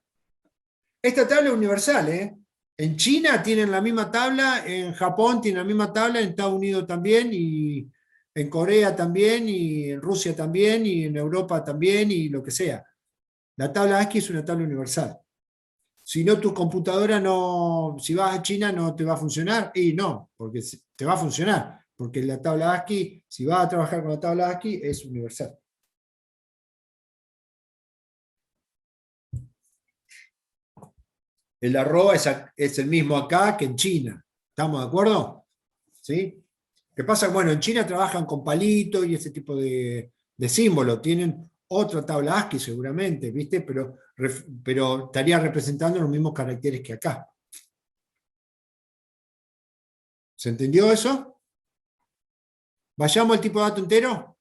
Esta tabla es universal, ¿eh? En China tienen la misma tabla, en Japón tienen la misma tabla, en Estados Unidos también, y en Corea también, y en Rusia también, y en Europa también, y lo que sea. La tabla ASCII es una tabla universal. Si no, tu computadora no, si vas a China no te va a funcionar, y no, porque te va a funcionar, porque la tabla ASCII, si vas a trabajar con la tabla ASCII, es universal. El arroba es el mismo acá que en China. ¿Estamos de acuerdo? ¿Sí? ¿Qué pasa? Bueno, en China trabajan con palitos y ese tipo de símbolos. Tienen otra tabla ASCII seguramente, ¿viste? Pero estaría representando los mismos caracteres que acá. ¿Se entendió eso? ¿Vayamos al tipo de dato entero?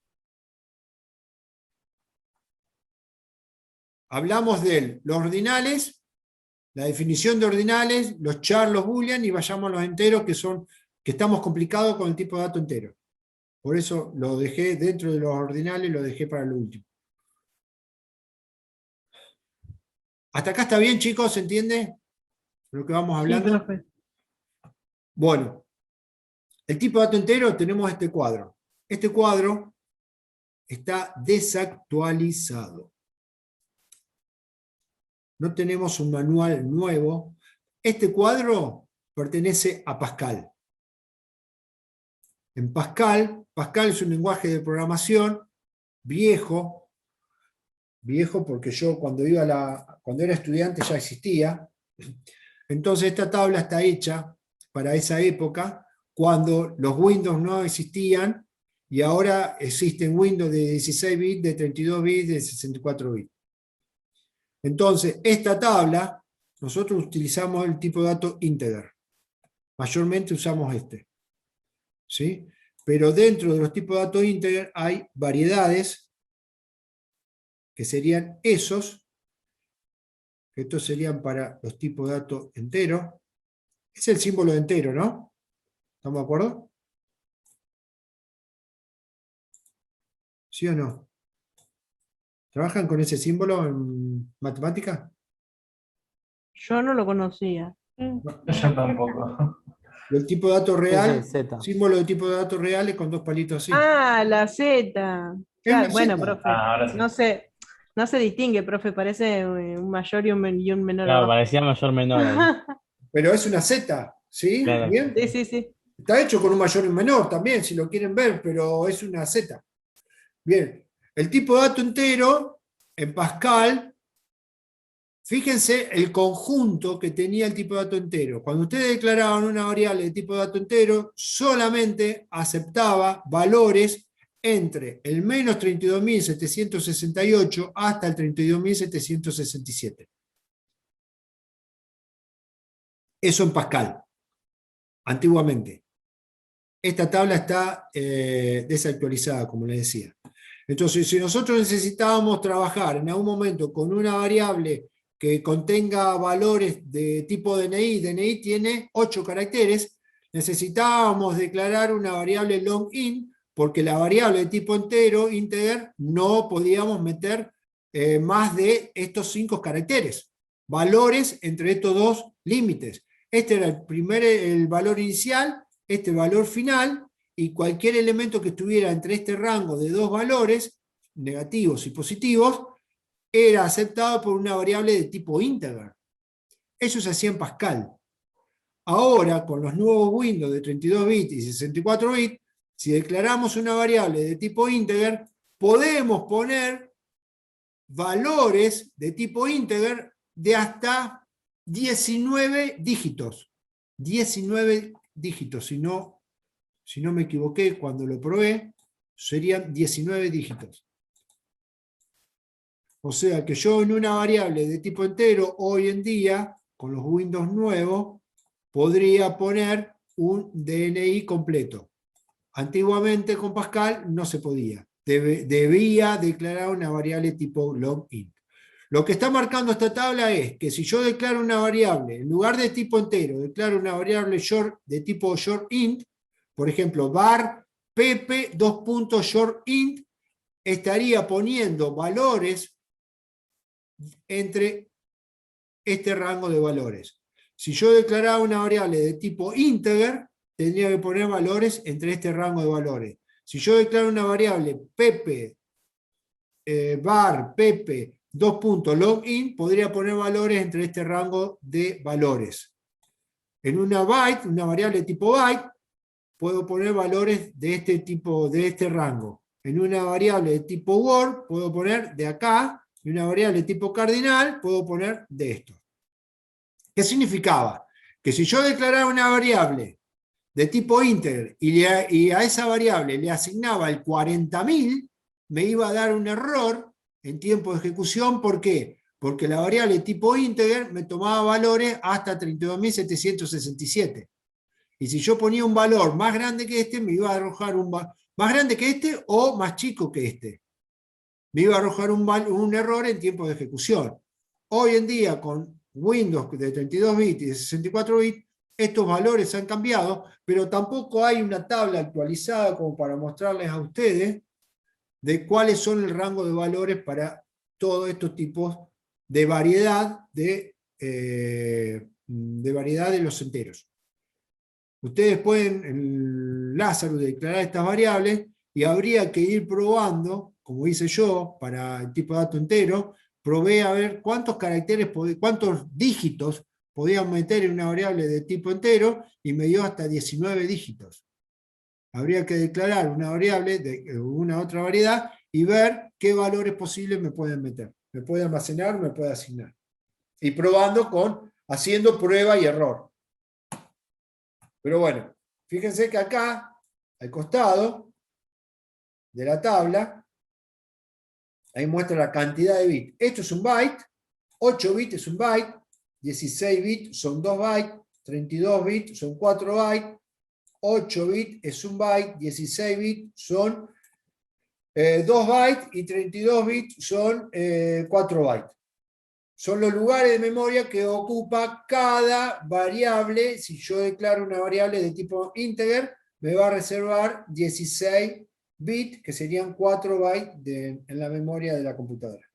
Hablamos de los ordinales, la definición de ordinales, los char, los boolean, y vayamos a los enteros que estamos complicados con el tipo de dato entero. Por eso lo dejé dentro de los ordinales, lo dejé para lo último. ¿Hasta acá está bien, chicos? ¿Se entiende lo que vamos hablando? Sí, bueno, el tipo de dato entero tenemos este cuadro. Este cuadro está desactualizado. No tenemos un manual nuevo. Este cuadro pertenece a Pascal. En Pascal es un lenguaje de programación viejo porque yo cuando era estudiante ya existía. Entonces esta tabla está hecha para esa época, cuando los Windows no existían, y ahora existen Windows de 16 bits, de 32 bits, de 64 bits. Entonces, esta tabla, nosotros utilizamos el tipo de dato integer. Mayormente usamos este. ¿Sí? Pero dentro de los tipos de datos integer hay variedades que serían esos, que estos serían para los tipos de datos enteros. Es el símbolo de entero, ¿no? ¿Estamos de acuerdo? ¿Sí o no? ¿Trabajan con ese símbolo en matemática? Yo no lo conocía. Yo tampoco. El tipo de dato real, Z. símbolo de tipo de dato real es con dos palitos así. Ah, la Z. Es una Claro, bueno, Z. profe, Ahora sí. no se distingue, profe, parece un mayor y un menor Claro, abajo. parecía mayor menor ahí. Pero es una Z, ¿sí? Claro. ¿Bien? Sí, sí, sí. Está hecho con un mayor y un menor también, si lo quieren ver, pero es una Z. Bien. El tipo de dato entero, en Pascal, fíjense el conjunto que tenía el tipo de dato entero. Cuando ustedes declaraban una variable de tipo de dato entero, solamente aceptaba valores entre el menos 32.768 hasta el 32.767. Eso en Pascal, antiguamente. Esta tabla está desactualizada, como les decía. Entonces, si nosotros necesitábamos trabajar en algún momento con una variable que contenga valores de tipo DNI, DNI tiene 8 caracteres, necesitábamos declarar una variable long int, porque la variable de tipo entero, integer, no podíamos meter más de estos 5 caracteres. Valores entre estos dos límites. Este era el valor inicial, este valor final, y cualquier elemento que estuviera entre este rango de dos valores, negativos y positivos, era aceptado por una variable de tipo integer. Eso se hacía en Pascal. Ahora, con los nuevos Windows de 32 bits y 64 bits, si declaramos una variable de tipo integer, podemos poner valores de tipo integer de hasta 19 dígitos. 19 dígitos, si no me equivoqué cuando lo probé, serían 19 dígitos. O sea que yo en una variable de tipo entero, hoy en día, con los Windows nuevos, podría poner un DNI completo. Antiguamente con Pascal no se podía. Debía declarar una variable tipo login. Lo que está marcando esta tabla es que si yo declaro una variable, en lugar de tipo entero, declaro una variable short de tipo shortInt, por ejemplo, var pp shortInt, estaría poniendo valores entre este rango de valores. Si yo declaraba una variable de tipo integer, tendría que poner valores entre este rango de valores. Si yo declaro una variable pp var pp login, podría poner valores entre este rango de valores. En una byte, una variable tipo byte, puedo poner valores de este tipo, de este rango. En una variable de tipo word, puedo poner de acá, y una variable de tipo cardinal, puedo poner de esto. ¿Qué significaba? Que si yo declaraba una variable de tipo integer y a esa variable le asignaba el 40.000, me iba a dar un error en tiempo de ejecución. ¿Por qué? Porque la variable tipo integer me tomaba valores hasta 32.767. Y si yo ponía un valor más grande que este, me iba a arrojar más grande que este o más chico que este. Me iba a arrojar un error en tiempo de ejecución. Hoy en día, con Windows de 32 bits y de 64 bits, estos valores han cambiado, pero tampoco hay una tabla actualizada como para mostrarles a ustedes de cuáles son el rango de valores para todos estos tipos de variedad de los enteros. Ustedes pueden, en Lazarus, declarar estas variables y habría que ir probando, como hice yo, para el tipo de dato entero, probé a ver cuántos caracteres, cuántos dígitos podían meter en una variable de tipo entero y me dio hasta 19 dígitos. Habría que declarar una variable de una otra variedad y ver qué valores posibles me pueden meter. Me puede almacenar, me puede asignar. Y probando haciendo prueba y error. Pero bueno, fíjense que acá, al costado de la tabla, ahí muestra la cantidad de bits. Esto es un byte, 8 bits es un byte, 16 bits son 2 bytes, 32 bits son 4 bytes, 8 bits es un byte, 16 bits son 2 bytes y 32 bits son 4 bytes. Son los lugares de memoria que ocupa cada variable. Si yo declaro una variable de tipo integer, me va a reservar 16 bits, que serían 4 bytes en la memoria de la computadora.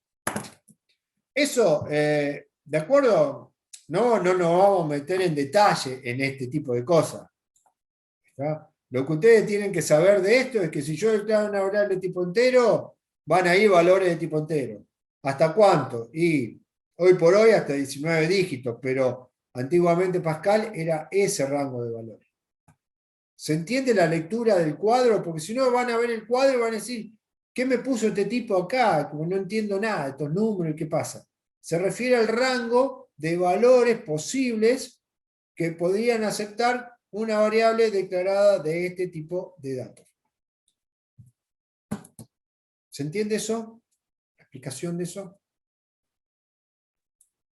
Eso, ¿de acuerdo? No nos vamos a meter en detalle en este tipo de cosas. ¿Está? Lo que ustedes tienen que saber de esto es que si yo declaro una variable de tipo entero, van a ir valores de tipo entero. ¿Hasta cuánto? Y hoy por hoy hasta 19 dígitos, pero antiguamente Pascal era ese rango de valores. ¿Se entiende la lectura del cuadro? Porque si no van a ver el cuadro y van a decir, ¿qué me puso este tipo acá? Como no entiendo nada de estos números, ¿qué pasa? Se refiere al rango de valores posibles que podrían aceptar una variable declarada de este tipo de datos. ¿Se entiende eso? ¿La explicación de eso?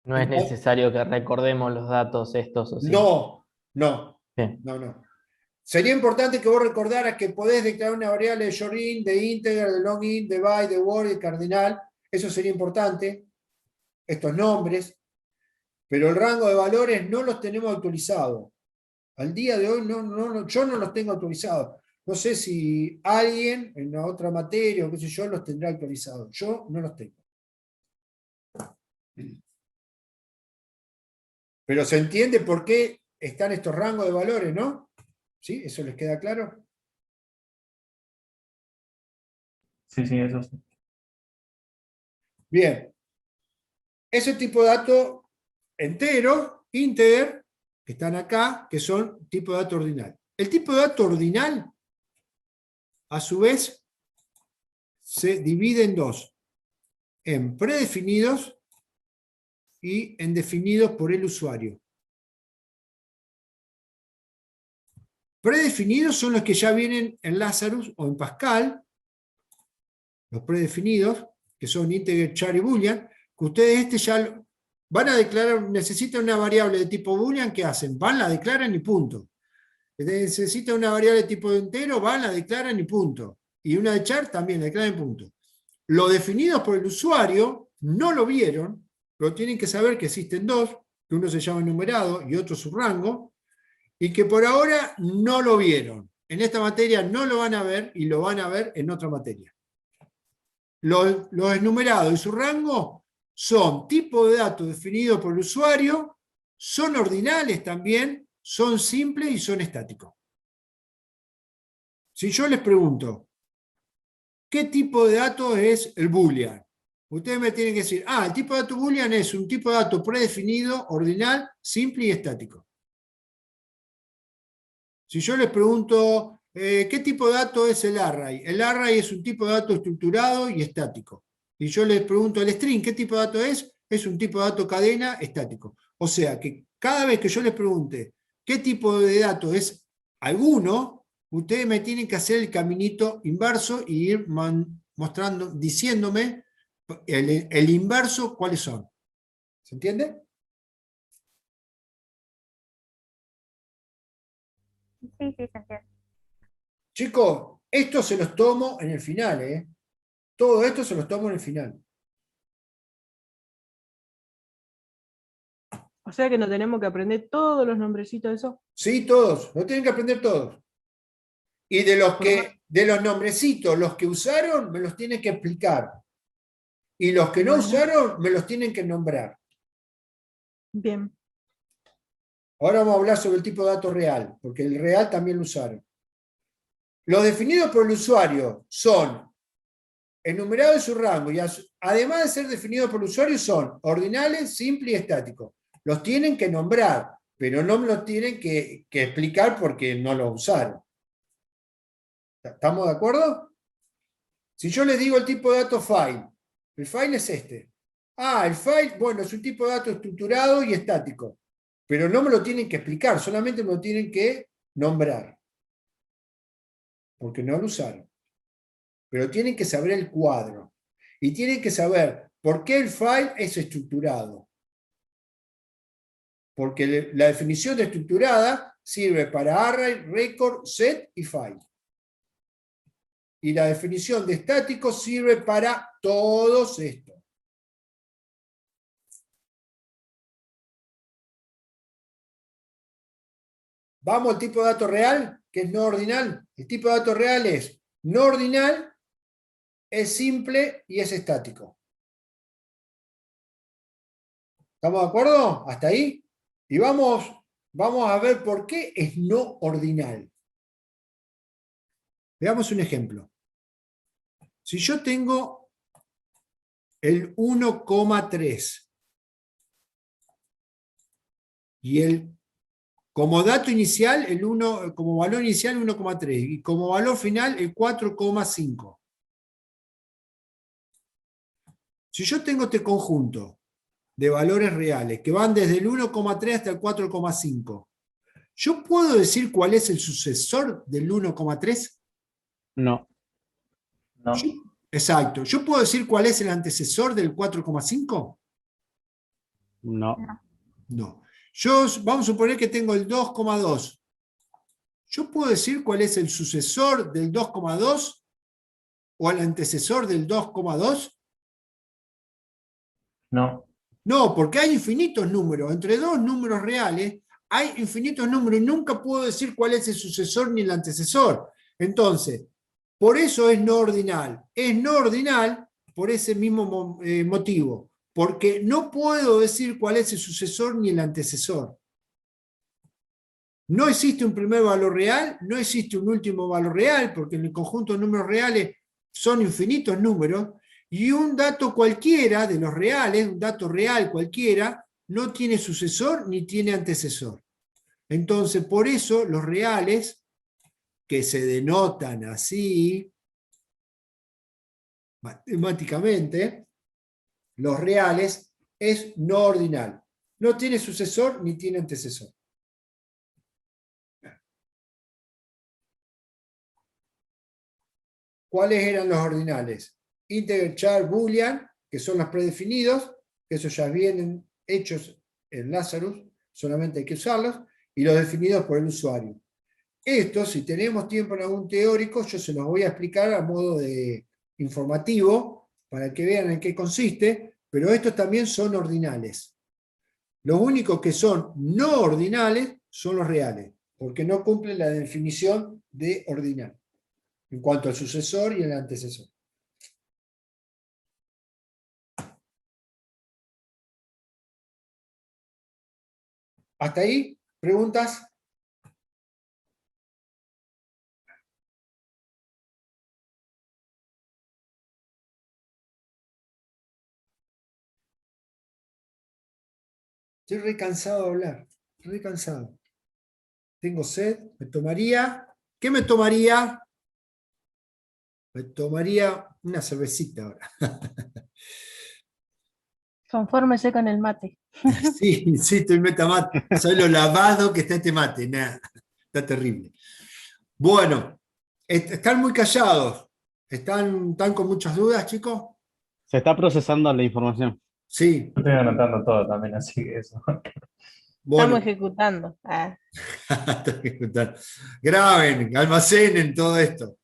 No es necesario que recordemos los datos estos, ¿o sí? No. Bien. No. Sería importante que vos recordaras que podés declarar una variable de short int, de integer, de long int, de byte, de word, de cardinal. Eso sería importante. Estos nombres. Pero el rango de valores no los tenemos actualizados. Al día de hoy yo no los tengo actualizados. No sé si alguien en la otra materia o qué sé yo los tendrá actualizados. Yo no los tengo. Pero se entiende por qué están estos rangos de valores, ¿no? ¿Sí? ¿Eso les queda claro? Sí, eso sí. Bien. Ese tipo de datos entero, integer, que están acá, que son tipo de dato ordinal. El tipo de dato ordinal, a su vez, se divide en dos. En predefinidos y en definidos por el usuario. Predefinidos son los que ya vienen en Lazarus o en Pascal, los predefinidos, que son integer, char y boolean, que ustedes ya van a declarar, necesitan una variable de tipo boolean, ¿qué hacen? Van, la declaran y punto. Necesitan una variable de tipo entero, van, la declaran y punto. Y una de char también, la declaran y punto. Lo definidos por el usuario no lo vieron, pero tienen que saber que existen dos, que uno se llama enumerado y otro subrango, y que por ahora no lo vieron. En esta materia no lo van a ver y lo van a ver en otra materia. Los enumerados y su rango son tipo de datos definidos por el usuario, son ordinales también, son simples y son estáticos. Si yo les pregunto, ¿qué tipo de dato es el boolean? Ustedes me tienen que decir, el tipo de dato boolean es un tipo de dato predefinido, ordinal, simple y estático. Si yo les pregunto, ¿qué tipo de dato es el array? El array es un tipo de dato estructurado y estático. Y yo les pregunto el string, ¿qué tipo de dato es? Es un tipo de dato cadena estático. O sea que cada vez que yo les pregunte qué tipo de dato es alguno, ustedes me tienen que hacer el caminito inverso y ir mostrando, diciéndome el inverso cuáles son. ¿Se entiende? Sí, se entiende. Chicos, esto se los tomo en el final, ¿eh? Todo esto se los tomo en el final. O sea que no tenemos que aprender todos los nombrecitos de eso. Sí, todos, lo tienen que aprender todos. Y de los nombrecitos, los que usaron, me los tienen que explicar. Y los que no usaron, me los tienen que nombrar. Bien. Ahora vamos a hablar sobre el tipo de dato real, porque el real también lo usaron. Los definidos por el usuario son enumerados en su rango, y además de ser definidos por el usuario, son ordinales, simples y estáticos. Los tienen que nombrar, pero no me los tienen que explicar porque no los usaron. ¿Estamos de acuerdo? Si yo les digo el tipo de dato file, el file es este. El file, bueno, es un tipo de dato estructurado y estático, pero no me lo tienen que explicar, solamente me lo tienen que nombrar, porque no lo usaron. Pero tienen que saber el cuadro, y tienen que saber por qué el file es estructurado. Porque la definición de estructurada sirve para array, record, set y file. y la definición de estático sirve para todos estos. Vamos al tipo de dato real, que es no ordinal. El tipo de dato real es no ordinal, es simple y es estático. ¿Estamos de acuerdo? ¿Hasta ahí? Y vamos a ver por qué es no ordinal. Veamos un ejemplo. Si yo tengo el 1,3 y como dato inicial, como valor inicial 1,3 y como valor final el 4,5. Si yo tengo este conjunto de valores reales que van desde el 1,3 hasta el 4,5, ¿yo puedo decir cuál es el sucesor del 1,3? No. No. Exacto. ¿Yo puedo decir cuál es el antecesor del 4,5? No. No. Vamos a suponer que tengo el 2,2. ¿Yo puedo decir cuál es el sucesor del 2,2 o el antecesor del 2,2? No. No, porque hay infinitos números. Entre dos números reales hay infinitos números y nunca puedo decir cuál es el sucesor ni el antecesor. Entonces, por eso es no ordinal. Es no ordinal por ese mismo motivo. Porque no puedo decir cuál es el sucesor ni el antecesor. No existe un primer valor real, no existe un último valor real, porque en el conjunto de números reales son infinitos números, y un dato cualquiera de los reales, un dato real cualquiera, no tiene sucesor ni tiene antecesor. Entonces, por eso los reales, que se denotan así, matemáticamente, los reales es no ordinal. No tiene sucesor ni tiene antecesor. ¿Cuáles eran los ordinales? Integer, char, boolean, que son los predefinidos, que esos ya vienen hechos en Lazarus, solamente hay que usarlos, y los definidos por el usuario. Esto, si tenemos tiempo en algún teórico, yo se los voy a explicar a modo de informativo, para que vean en qué consiste, pero estos también son ordinales. Los únicos que son no ordinales son los reales, porque no cumplen la definición de ordinal, en cuanto al sucesor y el antecesor. ¿Hasta ahí? ¿Preguntas? Estoy re cansado de hablar, re cansado. Tengo sed, me tomaría... ¿Qué me tomaría? Me tomaría una cervecita ahora. Confórmese con el mate. Sí, estoy metamate. Soy lo lavado que está este mate. Nah, está terrible. Bueno, están muy callados. ¿Están con muchas dudas, chicos? Se está procesando la información. Sí. Yo estoy anotando todo también, así que eso. Bueno. Estamos ejecutando. Graben, almacenen todo esto.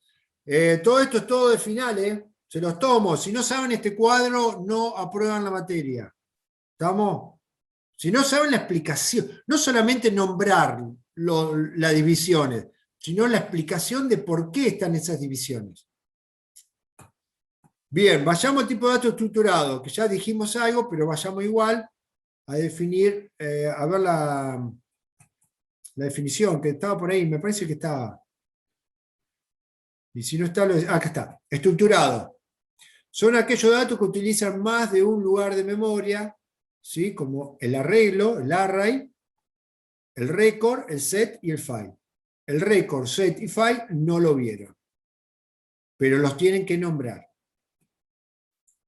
Todo esto es todo de final, ¿eh? Se los tomo. Si no saben este cuadro, no aprueban la materia. ¿Estamos? Si no saben la explicación, no solamente nombrar las divisiones, sino la explicación de por qué están esas divisiones. Bien, vayamos al tipo de dato estructurado, que ya dijimos algo, pero vayamos igual a definir, a ver la definición, que estaba por ahí, me parece que estaba. Y si no está, acá está. Estructurado. Son aquellos datos que utilizan más de un lugar de memoria, ¿sí? Como el arreglo, el array, el record, el set y el file. El record, set y file no lo vieron, pero los tienen que nombrar.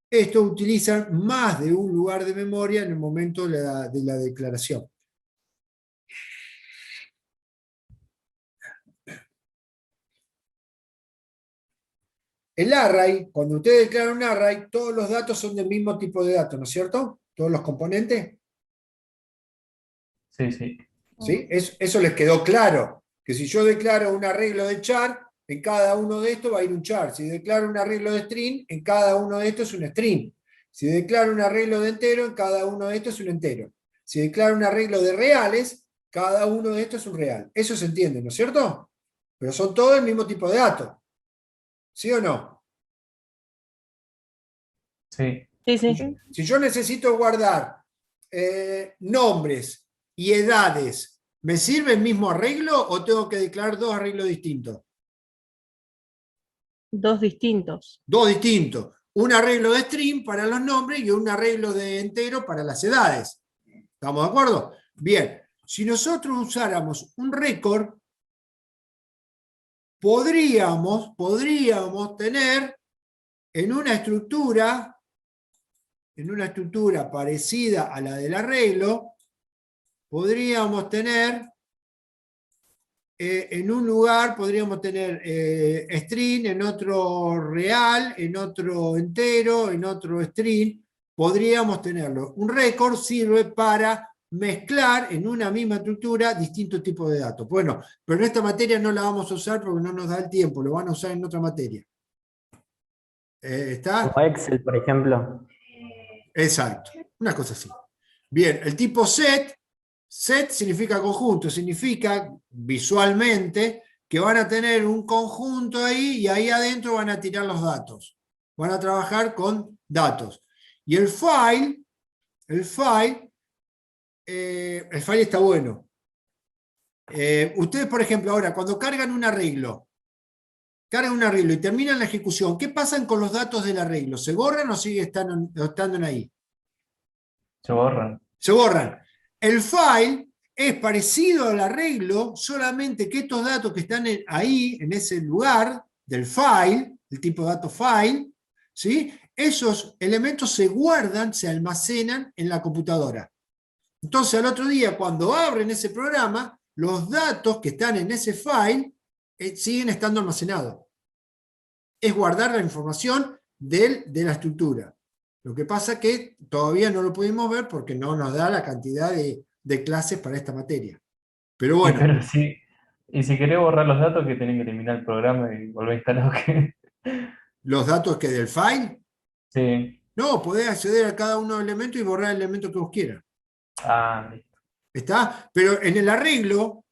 Estos utilizan más de un lugar de memoria en el momento de la declaración. El array, cuando ustedes declaran un array, todos los datos son del mismo tipo de datos, ¿no es cierto? Todos los componentes. Sí, sí. ¿Sí? Eso les quedó claro. Que si yo declaro un arreglo de char, en cada uno de estos va a ir un char. Si declaro un arreglo de string, en cada uno de estos es un string. Si declaro un arreglo de entero, en cada uno de estos es un entero. Si declaro un arreglo de reales, cada uno de estos es un real. Eso se entiende, ¿no es cierto? Pero son todos el mismo tipo de datos. ¿Sí o no? Sí. Sí, Si sí. si yo necesito guardar nombres y edades, ¿me sirve el mismo arreglo o tengo que declarar dos arreglos distintos? Dos distintos. Dos distintos. Un arreglo de string para los nombres y un arreglo de entero para las edades. ¿Estamos de acuerdo? Bien. Si nosotros usáramos un record, podríamos tener en una estructura parecida a la del arreglo, podríamos tener en un lugar, podríamos tener string, en otro real, en otro entero, en otro string, podríamos tenerlo. Un record sirve para mezclar en una misma estructura distintos tipos de datos. Bueno, pero en esta materia no la vamos a usar porque no nos da el tiempo, lo van a usar en otra materia. ¿Está? Como Excel, por ejemplo. Exacto, una cosa así. Bien, el tipo set significa conjunto, significa visualmente que van a tener un conjunto ahí y ahí adentro van a tirar los datos. Van a trabajar con datos. Y el file está bueno. Ustedes, por ejemplo, ahora, cuando cargan un arreglo y terminan la ejecución, ¿qué pasa con los datos del arreglo? ¿Se borran o sigue estando ahí? Se borran. Se borran. El file es parecido al arreglo, solamente que estos datos que están ahí, en ese lugar del file, el tipo de dato file, ¿sí? Esos elementos se guardan, se almacenan en la computadora. Entonces, al otro día, cuando abren ese programa, los datos que están en ese file siguen estando almacenados. Es guardar la información de la estructura. Lo que pasa es que todavía no lo pudimos ver porque no nos da la cantidad de clases para esta materia. Pero bueno. Pero sí. Y si querés borrar los datos, que tenés que eliminar el programa y volver a instalarlo. ¿Los datos que del file? Sí. No, podés acceder a cada uno de los elementos y borrar el elemento que vos quieras. Ah, listo. ¿Está? Pero en el arreglo,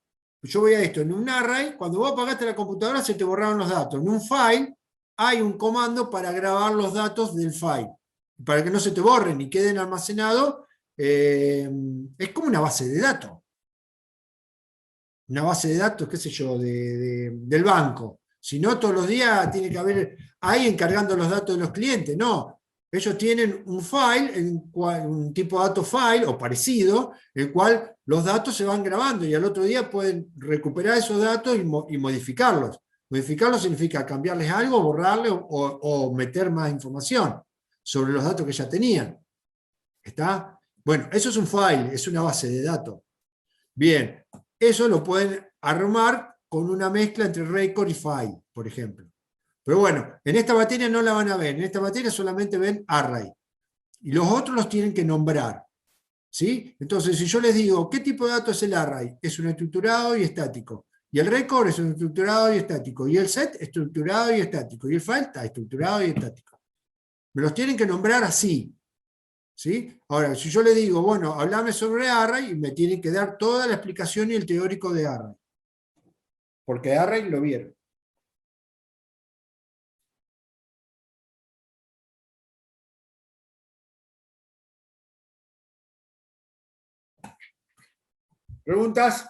yo voy a esto, en un array, cuando vos apagaste la computadora se te borraron los datos. En un file hay un comando para grabar los datos del file. Para que no se te borren y queden almacenados, es como una base de datos. Una base de datos, qué sé yo, del banco. Si no, todos los días tiene que haber alguien cargando los datos de los clientes. No, ellos tienen un file, un tipo de dato file o parecido, en el cual los datos se van grabando y al otro día pueden recuperar esos datos y modificarlos. Modificarlos significa cambiarles algo, borrarles o meter más información sobre los datos que ya tenían. ¿Está? Bueno, eso es un file, es una base de datos. Bien, eso lo pueden armar con una mezcla entre record y file, por ejemplo. Pero bueno, en esta materia no la van a ver, en esta materia solamente ven array. Y los otros los tienen que nombrar. ¿Sí? Entonces, si yo les digo, ¿qué tipo de dato es el array? Es un estructurado y estático. Y el record es un estructurado y estático. Y el set, estructurado y estático. Y el file está estructurado y estático. Me los tienen que nombrar así. ¿Sí? Ahora, si yo le digo, bueno, háblame sobre array, me tienen que dar toda la explicación y el teórico de array. Porque array lo vieron. ¿Preguntas?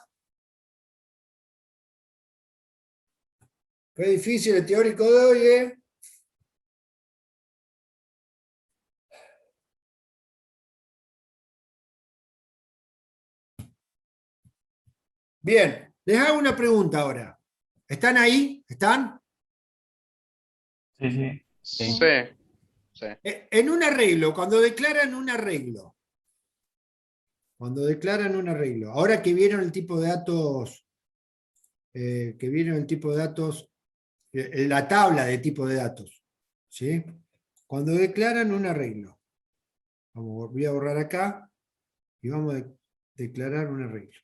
Qué difícil el teórico de hoy, ¿eh? Bien, les hago una pregunta ahora. ¿Están ahí? ¿Están? Sí, sí. Sí. Sí. En un arreglo, cuando declaran un arreglo, ahora que vieron el tipo de datos, la tabla de tipo de datos, ¿sí? Cuando declaran un arreglo, voy a borrar acá y vamos a declarar un arreglo.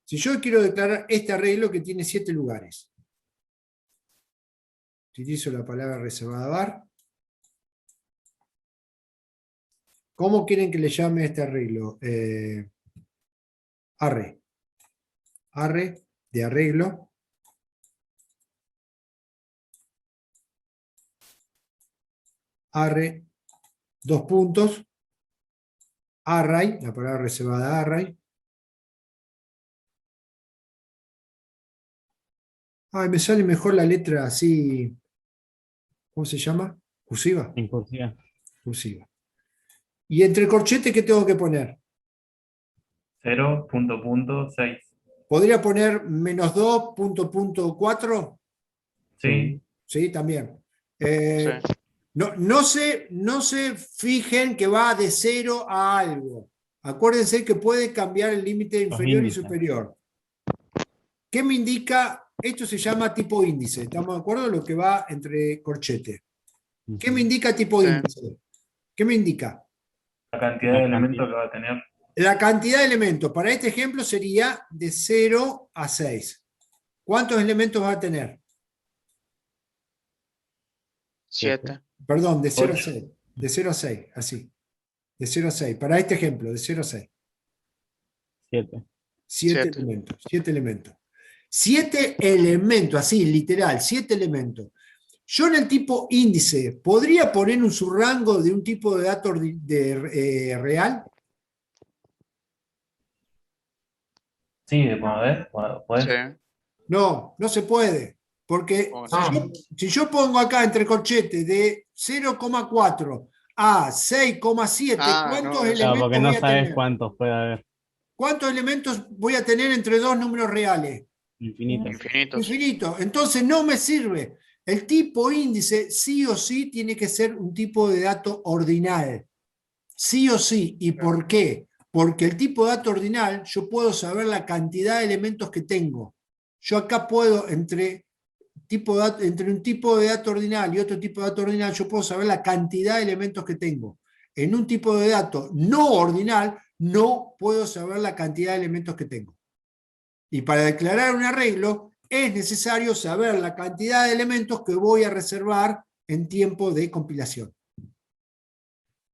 Si yo quiero declarar este arreglo que tiene 7 lugares, Utilizo la palabra reservada var. ¿Cómo quieren que le llame este arreglo? Arre. Arre de arreglo. Arre, dos puntos. Array, la palabra reservada array. Ay, me sale mejor la letra así. ¿Cómo se llama? ¿Cursiva? En cursiva. Cursiva. ¿Y entre corchetes qué tengo que poner? 0.6. ¿Podría poner -2.4? Sí. Sí, también. Sí. No se fijen que va de 0 a algo. Acuérdense que puede cambiar el límite inferior y índices. superior. ¿Qué me indica? Esto se llama tipo índice. ¿Estamos de acuerdo? Lo que va entre corchetes. ¿Qué me indica tipo Sí. índice? ¿Qué me indica? La cantidad de elementos que va a tener. La cantidad de elementos. Para este ejemplo sería de 0 a 6. ¿Cuántos elementos va a tener? 7. Perdón, de 0 a 8. 6. De 0 a 6, así. De 0 a 6. Para este ejemplo, de 0 a 6. 7. 7 Siete. elementos. 7 elementos. 7 elementos, así, literal, 7 elementos. Yo en el tipo índice, ¿podría poner un subrango de un tipo de dato real? Sí, a ver, ¿podés? Sí. No, no se puede. Porque ¿Cómo si yo pongo acá entre corchetes de 0,4 a 6,7, ¿cuántos no, elementos Porque no voy a sabes tener? cuántos puede haber. ¿Cuántos elementos voy a tener entre dos números reales? Infinitos. Infinitos. Infinito. Entonces no me sirve. El tipo índice sí o sí tiene que ser un tipo de dato ordinal. Sí o sí. ¿Y por qué? Porque el tipo de dato ordinal, yo puedo saber la cantidad de elementos que tengo. Yo acá puedo, entre un tipo de dato ordinal y otro tipo de dato ordinal, yo puedo saber la cantidad de elementos que tengo. En un tipo de dato no ordinal, no puedo saber la cantidad de elementos que tengo. Y para declarar un arreglo, es necesario saber la cantidad de elementos que voy a reservar en tiempo de compilación.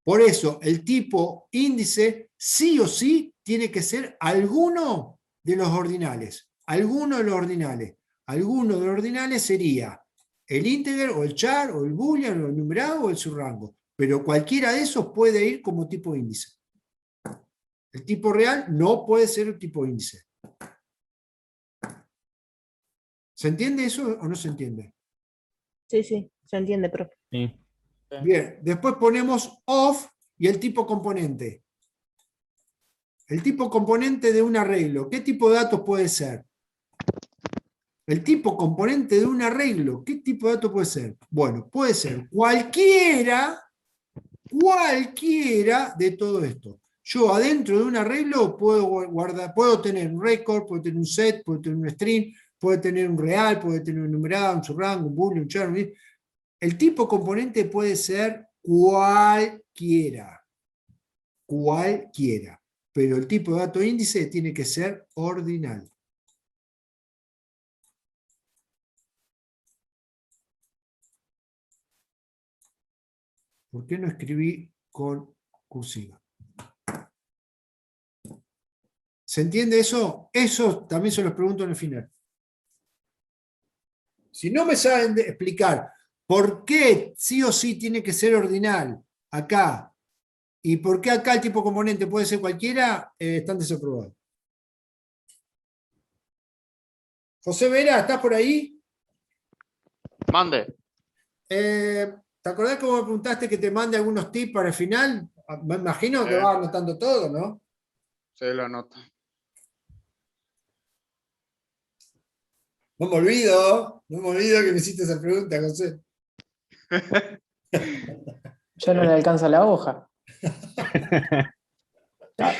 Por eso, el tipo índice sí o sí tiene que ser alguno de los ordinales. Alguno de los ordinales. Alguno de los ordinales sería el integer, o el char, o el boolean, o el numerado, o el subrango. Pero cualquiera de esos puede ir como tipo índice. El tipo real no puede ser un tipo índice. ¿Se entiende eso o no se entiende? Sí, sí, se entiende, profe. Sí. Bien, después ponemos of y el tipo componente. El tipo componente de un arreglo. ¿Qué tipo de datos puede ser? El tipo componente de un arreglo. ¿Qué tipo de datos puede ser? Bueno, puede ser cualquiera de todo esto. Yo adentro de un arreglo puedo tener un record, puedo tener un set, puedo tener un string, puedo tener un real, puedo tener un numerado, un subrango, un boolean, un char. El tipo componente puede ser cualquiera. Cualquiera. Pero el tipo de dato índice tiene que ser ordinal. ¿Por qué no escribí con cursiva? ¿Se entiende eso? Eso también se los pregunto en el final. Si no me saben explicar por qué sí o sí tiene que ser ordinal acá, y por qué acá el tipo componente puede ser cualquiera, están desaprobados. José Vera, ¿estás por ahí? Mande. ¿Te acordás que vos me preguntaste que te mande algunos tips para el final? Me imagino que Sí. vas anotando todo, ¿no? Sí, lo anoto. No me olvido que me hiciste esa pregunta, José. Ya no le alcanza la hoja.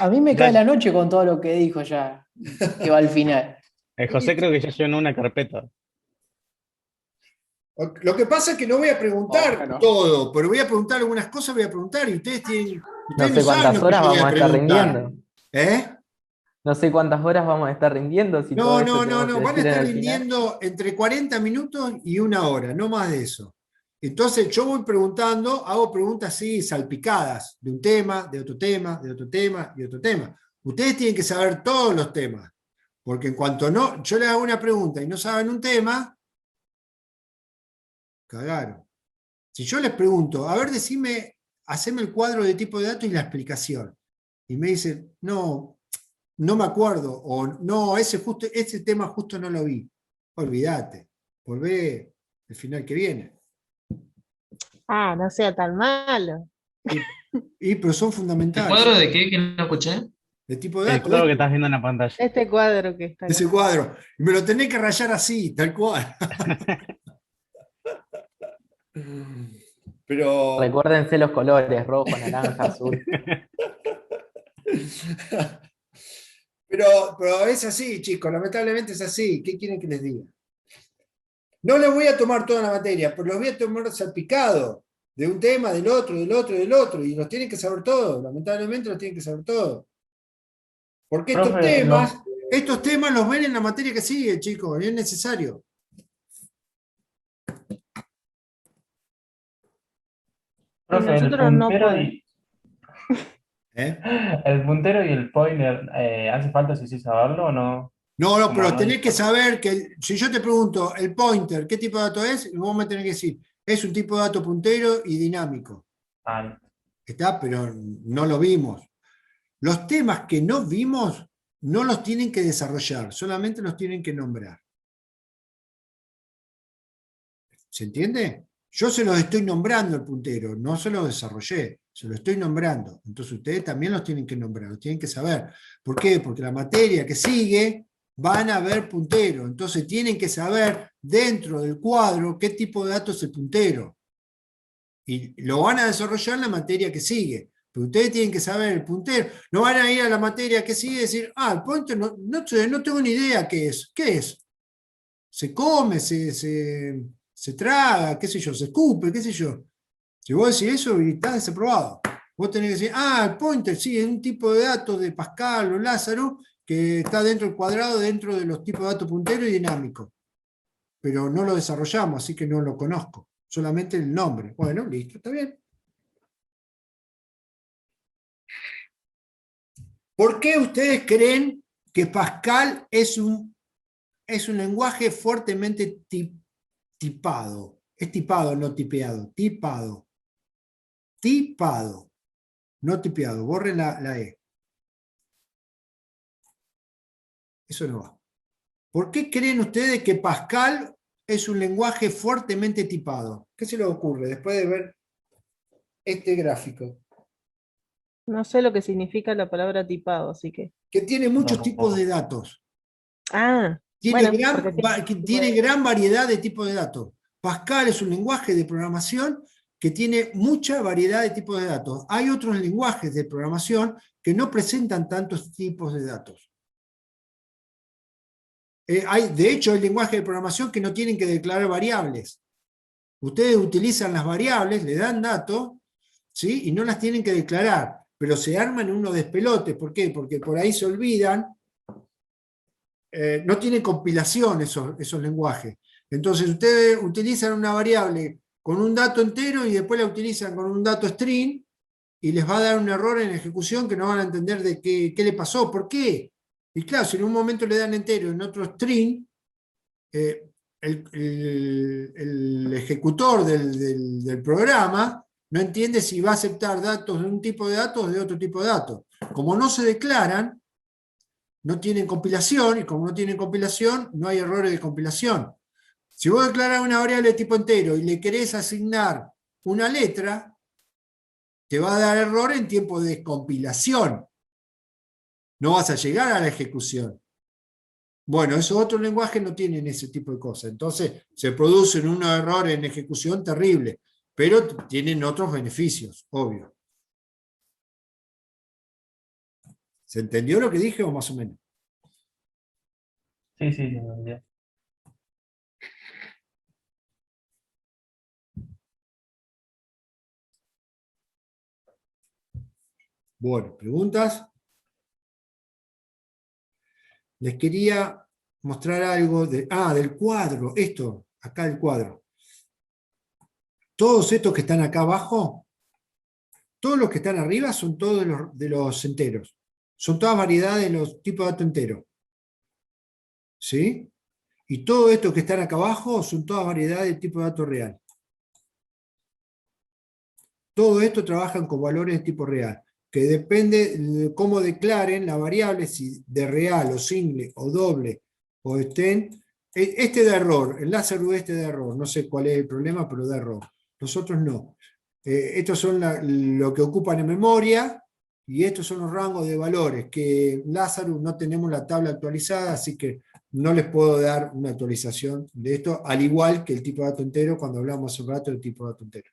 A mí me cae la noche con todo lo que dijo ya, que va al final. José creo que ya llenó una carpeta. Lo que pasa es que no voy a preguntar Bueno. todo, pero voy a preguntar algunas cosas, voy a preguntar, y ustedes No sé saben cuántas lo que horas yo voy vamos a estar preguntar. rindiendo. ¿Eh? No sé cuántas horas vamos a estar rindiendo, si todo No, eso no, no, tenemos no, que van a decir en estar el final. rindiendo entre 40 minutos y 1 hora, no más de eso. Entonces yo voy preguntando, hago preguntas así salpicadas, de un tema, de otro tema, de otro tema y otro tema. Ustedes tienen que saber todos los temas, porque en cuanto no, yo les hago una pregunta y no saben un tema, cagaron. Si yo les pregunto, a ver, decime, haceme el cuadro de tipo de datos y la explicación. Y me dicen, no, no me acuerdo, o no, ese tema justo no lo vi. Olvídate, volvé el final que viene. Ah, no sea tan malo. Pero son ¿El fundamentales. cuadro de qué? Que no escuché. De tipo de El datos, cuadro que estás viendo en la pantalla. Este cuadro que está acá. ese cuadro. Y me lo tenés que rayar así, tal cual. Pero, Recuérdense los colores, rojo, naranja, azul. pero es así, chicos, lamentablemente es así. ¿Qué quieren que les diga? No les voy a tomar toda la materia, pero los voy a tomar salpicado de un tema, del otro, del otro, del otro, y los tienen que saber todo, lamentablemente los tienen que saber todo. Porque Profe, estos temas los ven en la materia que sigue, chicos, y es necesario. profe, el nosotros no puntero podemos. el puntero y el pointer, ¿hace falta sí saberlo o no? No, no, Como pero no tenés que dice. saber que si yo te pregunto el pointer, ¿qué tipo de dato es? Vos me tenés que decir, es un tipo de dato puntero y dinámico. Ah, Está, pero no lo vimos. Los temas que no vimos no los tienen que desarrollar, solamente los tienen que nombrar. ¿Se entiende? Yo se los estoy nombrando el puntero, no se los desarrollé, se lo estoy nombrando. Entonces ustedes también los tienen que nombrar, los tienen que saber. ¿Por qué? Porque la materia que sigue van a ver puntero. Entonces tienen que saber dentro del cuadro qué tipo de datos es el puntero. Y lo van a desarrollar en la materia que sigue. Pero ustedes tienen que saber el puntero. No van a ir a la materia que sigue y decir, el pointer no tengo ni idea qué es. ¿Qué es? Se come, se traga, qué sé yo, se escupe, qué sé yo. Si vos decís eso, estás desaprobado. Vos tenés que decir, el pointer, sí, es un tipo de datos de Pascal o Lázaro que está dentro del cuadrado, dentro de los tipos de datos puntero y dinámico. Pero no lo desarrollamos, así que no lo conozco. Solamente el nombre. Bueno, listo, está bien. ¿Por qué ustedes creen que Pascal es un lenguaje fuertemente tipado? Es tipado, no tipeado. Tipado. Tipado. No tipeado. Borren la E. Eso no va. ¿Por qué creen ustedes que Pascal es un lenguaje fuertemente tipado? ¿Qué se les ocurre después de ver este gráfico? No sé lo que significa la palabra tipado, así que. Que tiene muchos No, tipos de datos. Bueno, porque Tiene gran variedad de tipos de datos. Pascal es un lenguaje de programación que tiene mucha variedad de tipos de datos. Hay otros lenguajes de programación que no presentan tantos tipos de datos. De hecho, hay lenguajes de programación que no tienen que declarar variables. Ustedes utilizan las variables, le dan datos, ¿sí? Y no las tienen que declarar, pero se arman unos despelotes. ¿Por qué? Porque por ahí se olvidan. No tienen compilación esos lenguajes. Entonces ustedes utilizan una variable con un dato entero y después la utilizan con un dato string y les va a dar un error en ejecución que no van a entender de qué le pasó, por qué. Y claro, si en un momento le dan entero y en otro string, el ejecutor del programa no entiende si va a aceptar datos de un tipo de datos o de otro tipo de datos. Como no se declaran, no tienen compilación, y como no tienen compilación, no hay errores de compilación. Si vos declarás una variable de tipo entero y le querés asignar una letra, te va a dar error en tiempo de compilación. No vas a llegar a la ejecución. Bueno, esos otros lenguajes no tienen ese tipo de cosas. Entonces, se producen unos errores en ejecución terribles, pero tienen otros beneficios, obvio. ¿Se entendió lo que dije o más o menos? sí, me olvidé. Bueno, ¿preguntas? les quería mostrar algo del cuadro, esto, acá el cuadro. Todos estos que están acá abajo, todos los que están arriba son todos de los enteros. Son todas variedades de los tipos de datos enteros. ¿Sí? Y todo esto que están acá abajo son todas variedades de tipo de dato real. Todo esto trabajan con valores de tipo real, que depende de cómo declaren la variable, si de real o single o doble o estén. Este da error, el Lazarus este da error, no sé cuál es el problema, pero da error. Nosotros no. Estos son lo que ocupan en memoria y estos son los rangos de valores, que Lazarus no tenemos la tabla actualizada, así que no les puedo dar una actualización de esto, al igual que el tipo de dato entero, cuando hablamos hace un rato del tipo de dato entero.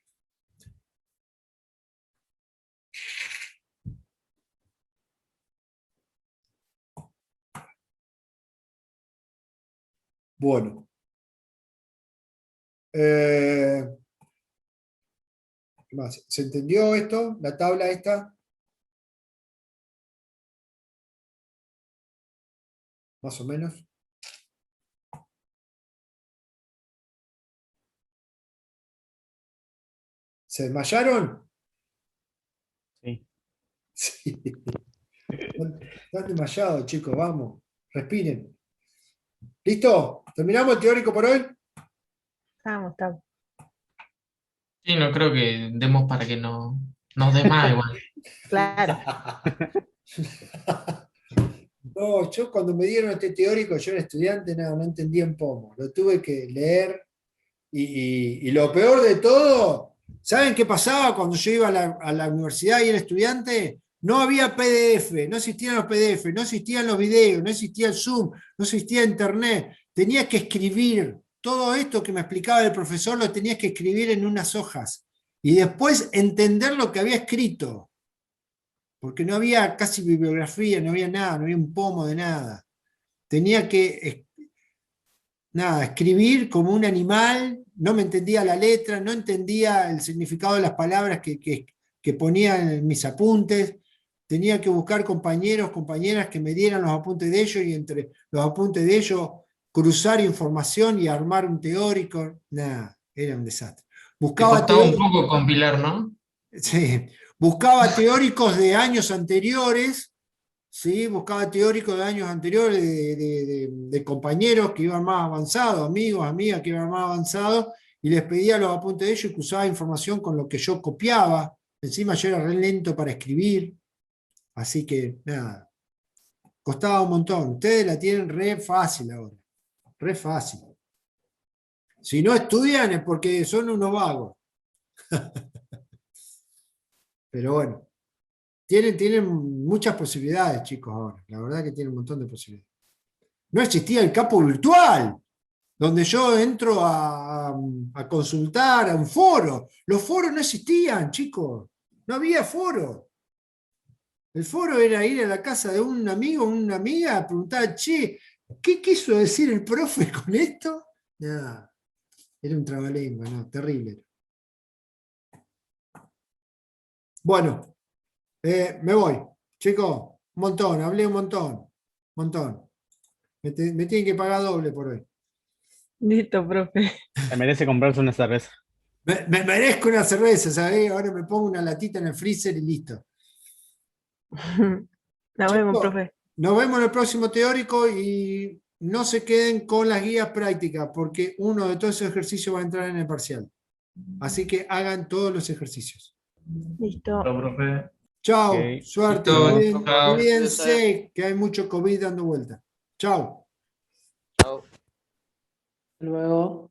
Bueno. ¿Qué más? ¿Se entendió esto? ¿La tabla esta? Más o menos. ¿Se desmayaron? Sí. Sí. Están desmayados, chicos, vamos. Respiren. ¿Listo? ¿Terminamos el teórico por hoy? Estamos. Sí, no creo que demos para que no nos dé más igual. Claro. No, yo cuando me dieron este teórico, yo era estudiante, no entendía un poco. Lo tuve que leer y lo peor de todo, ¿saben qué pasaba cuando yo iba a la universidad y era estudiante? No había PDF, no existían los PDF, no existían los videos, no existía el Zoom, no existía Internet. Tenías que escribir. Todo esto que me explicaba el profesor lo tenías que escribir en unas hojas y después entender lo que había escrito. Porque no había casi bibliografía, no había nada, no había un pomo de nada. Tenía que escribir como un animal, no me entendía la letra, no entendía el significado de las palabras que ponía en mis apuntes. Tenía que buscar compañeros, compañeras que me dieran los apuntes de ellos y entre los apuntes de ellos cruzar información y armar un teórico. Nada, era un desastre. Te costaba un poco compilar, ¿no? Sí, buscaba teóricos de años anteriores, ¿sí? Buscaba teóricos de años anteriores de compañeros que iban más avanzados, amigos, amigas que iban más avanzados, y les pedía los apuntes de ellos y cruzaba información con lo que yo copiaba. Encima yo era re lento para escribir, así que nada, costaba un montón. Ustedes la tienen re fácil ahora, re fácil. Si no estudian es porque son unos vagos. Pero bueno, tienen muchas posibilidades, chicos, ahora. La verdad que tienen un montón de posibilidades. No existía el campo virtual, donde yo entro a consultar a un foro. Los foros no existían, chicos. No había foro. El foro era ir a la casa de un amigo o una amiga a preguntar, che, ¿qué quiso decir el profe con esto? Nada, era un trabalengua, no, terrible. Bueno, me voy. Chicos, un montón, hablé un montón. Me tienen que pagar doble por hoy. Listo, profe. Se merece comprarse una cerveza. Me merezco una cerveza, ¿sabés? Ahora me pongo una latita en el freezer y listo. Nos vemos, profe. Nos vemos en el próximo teórico y no se queden con las guías prácticas porque uno de todos esos ejercicios va a entrar en el parcial. Así que hagan todos los ejercicios. Listo. Chao, profe. Chao, Ok. suerte, Listo, chao. cuídense, que hay mucho COVID dando vuelta. Chao. Chao. Luego.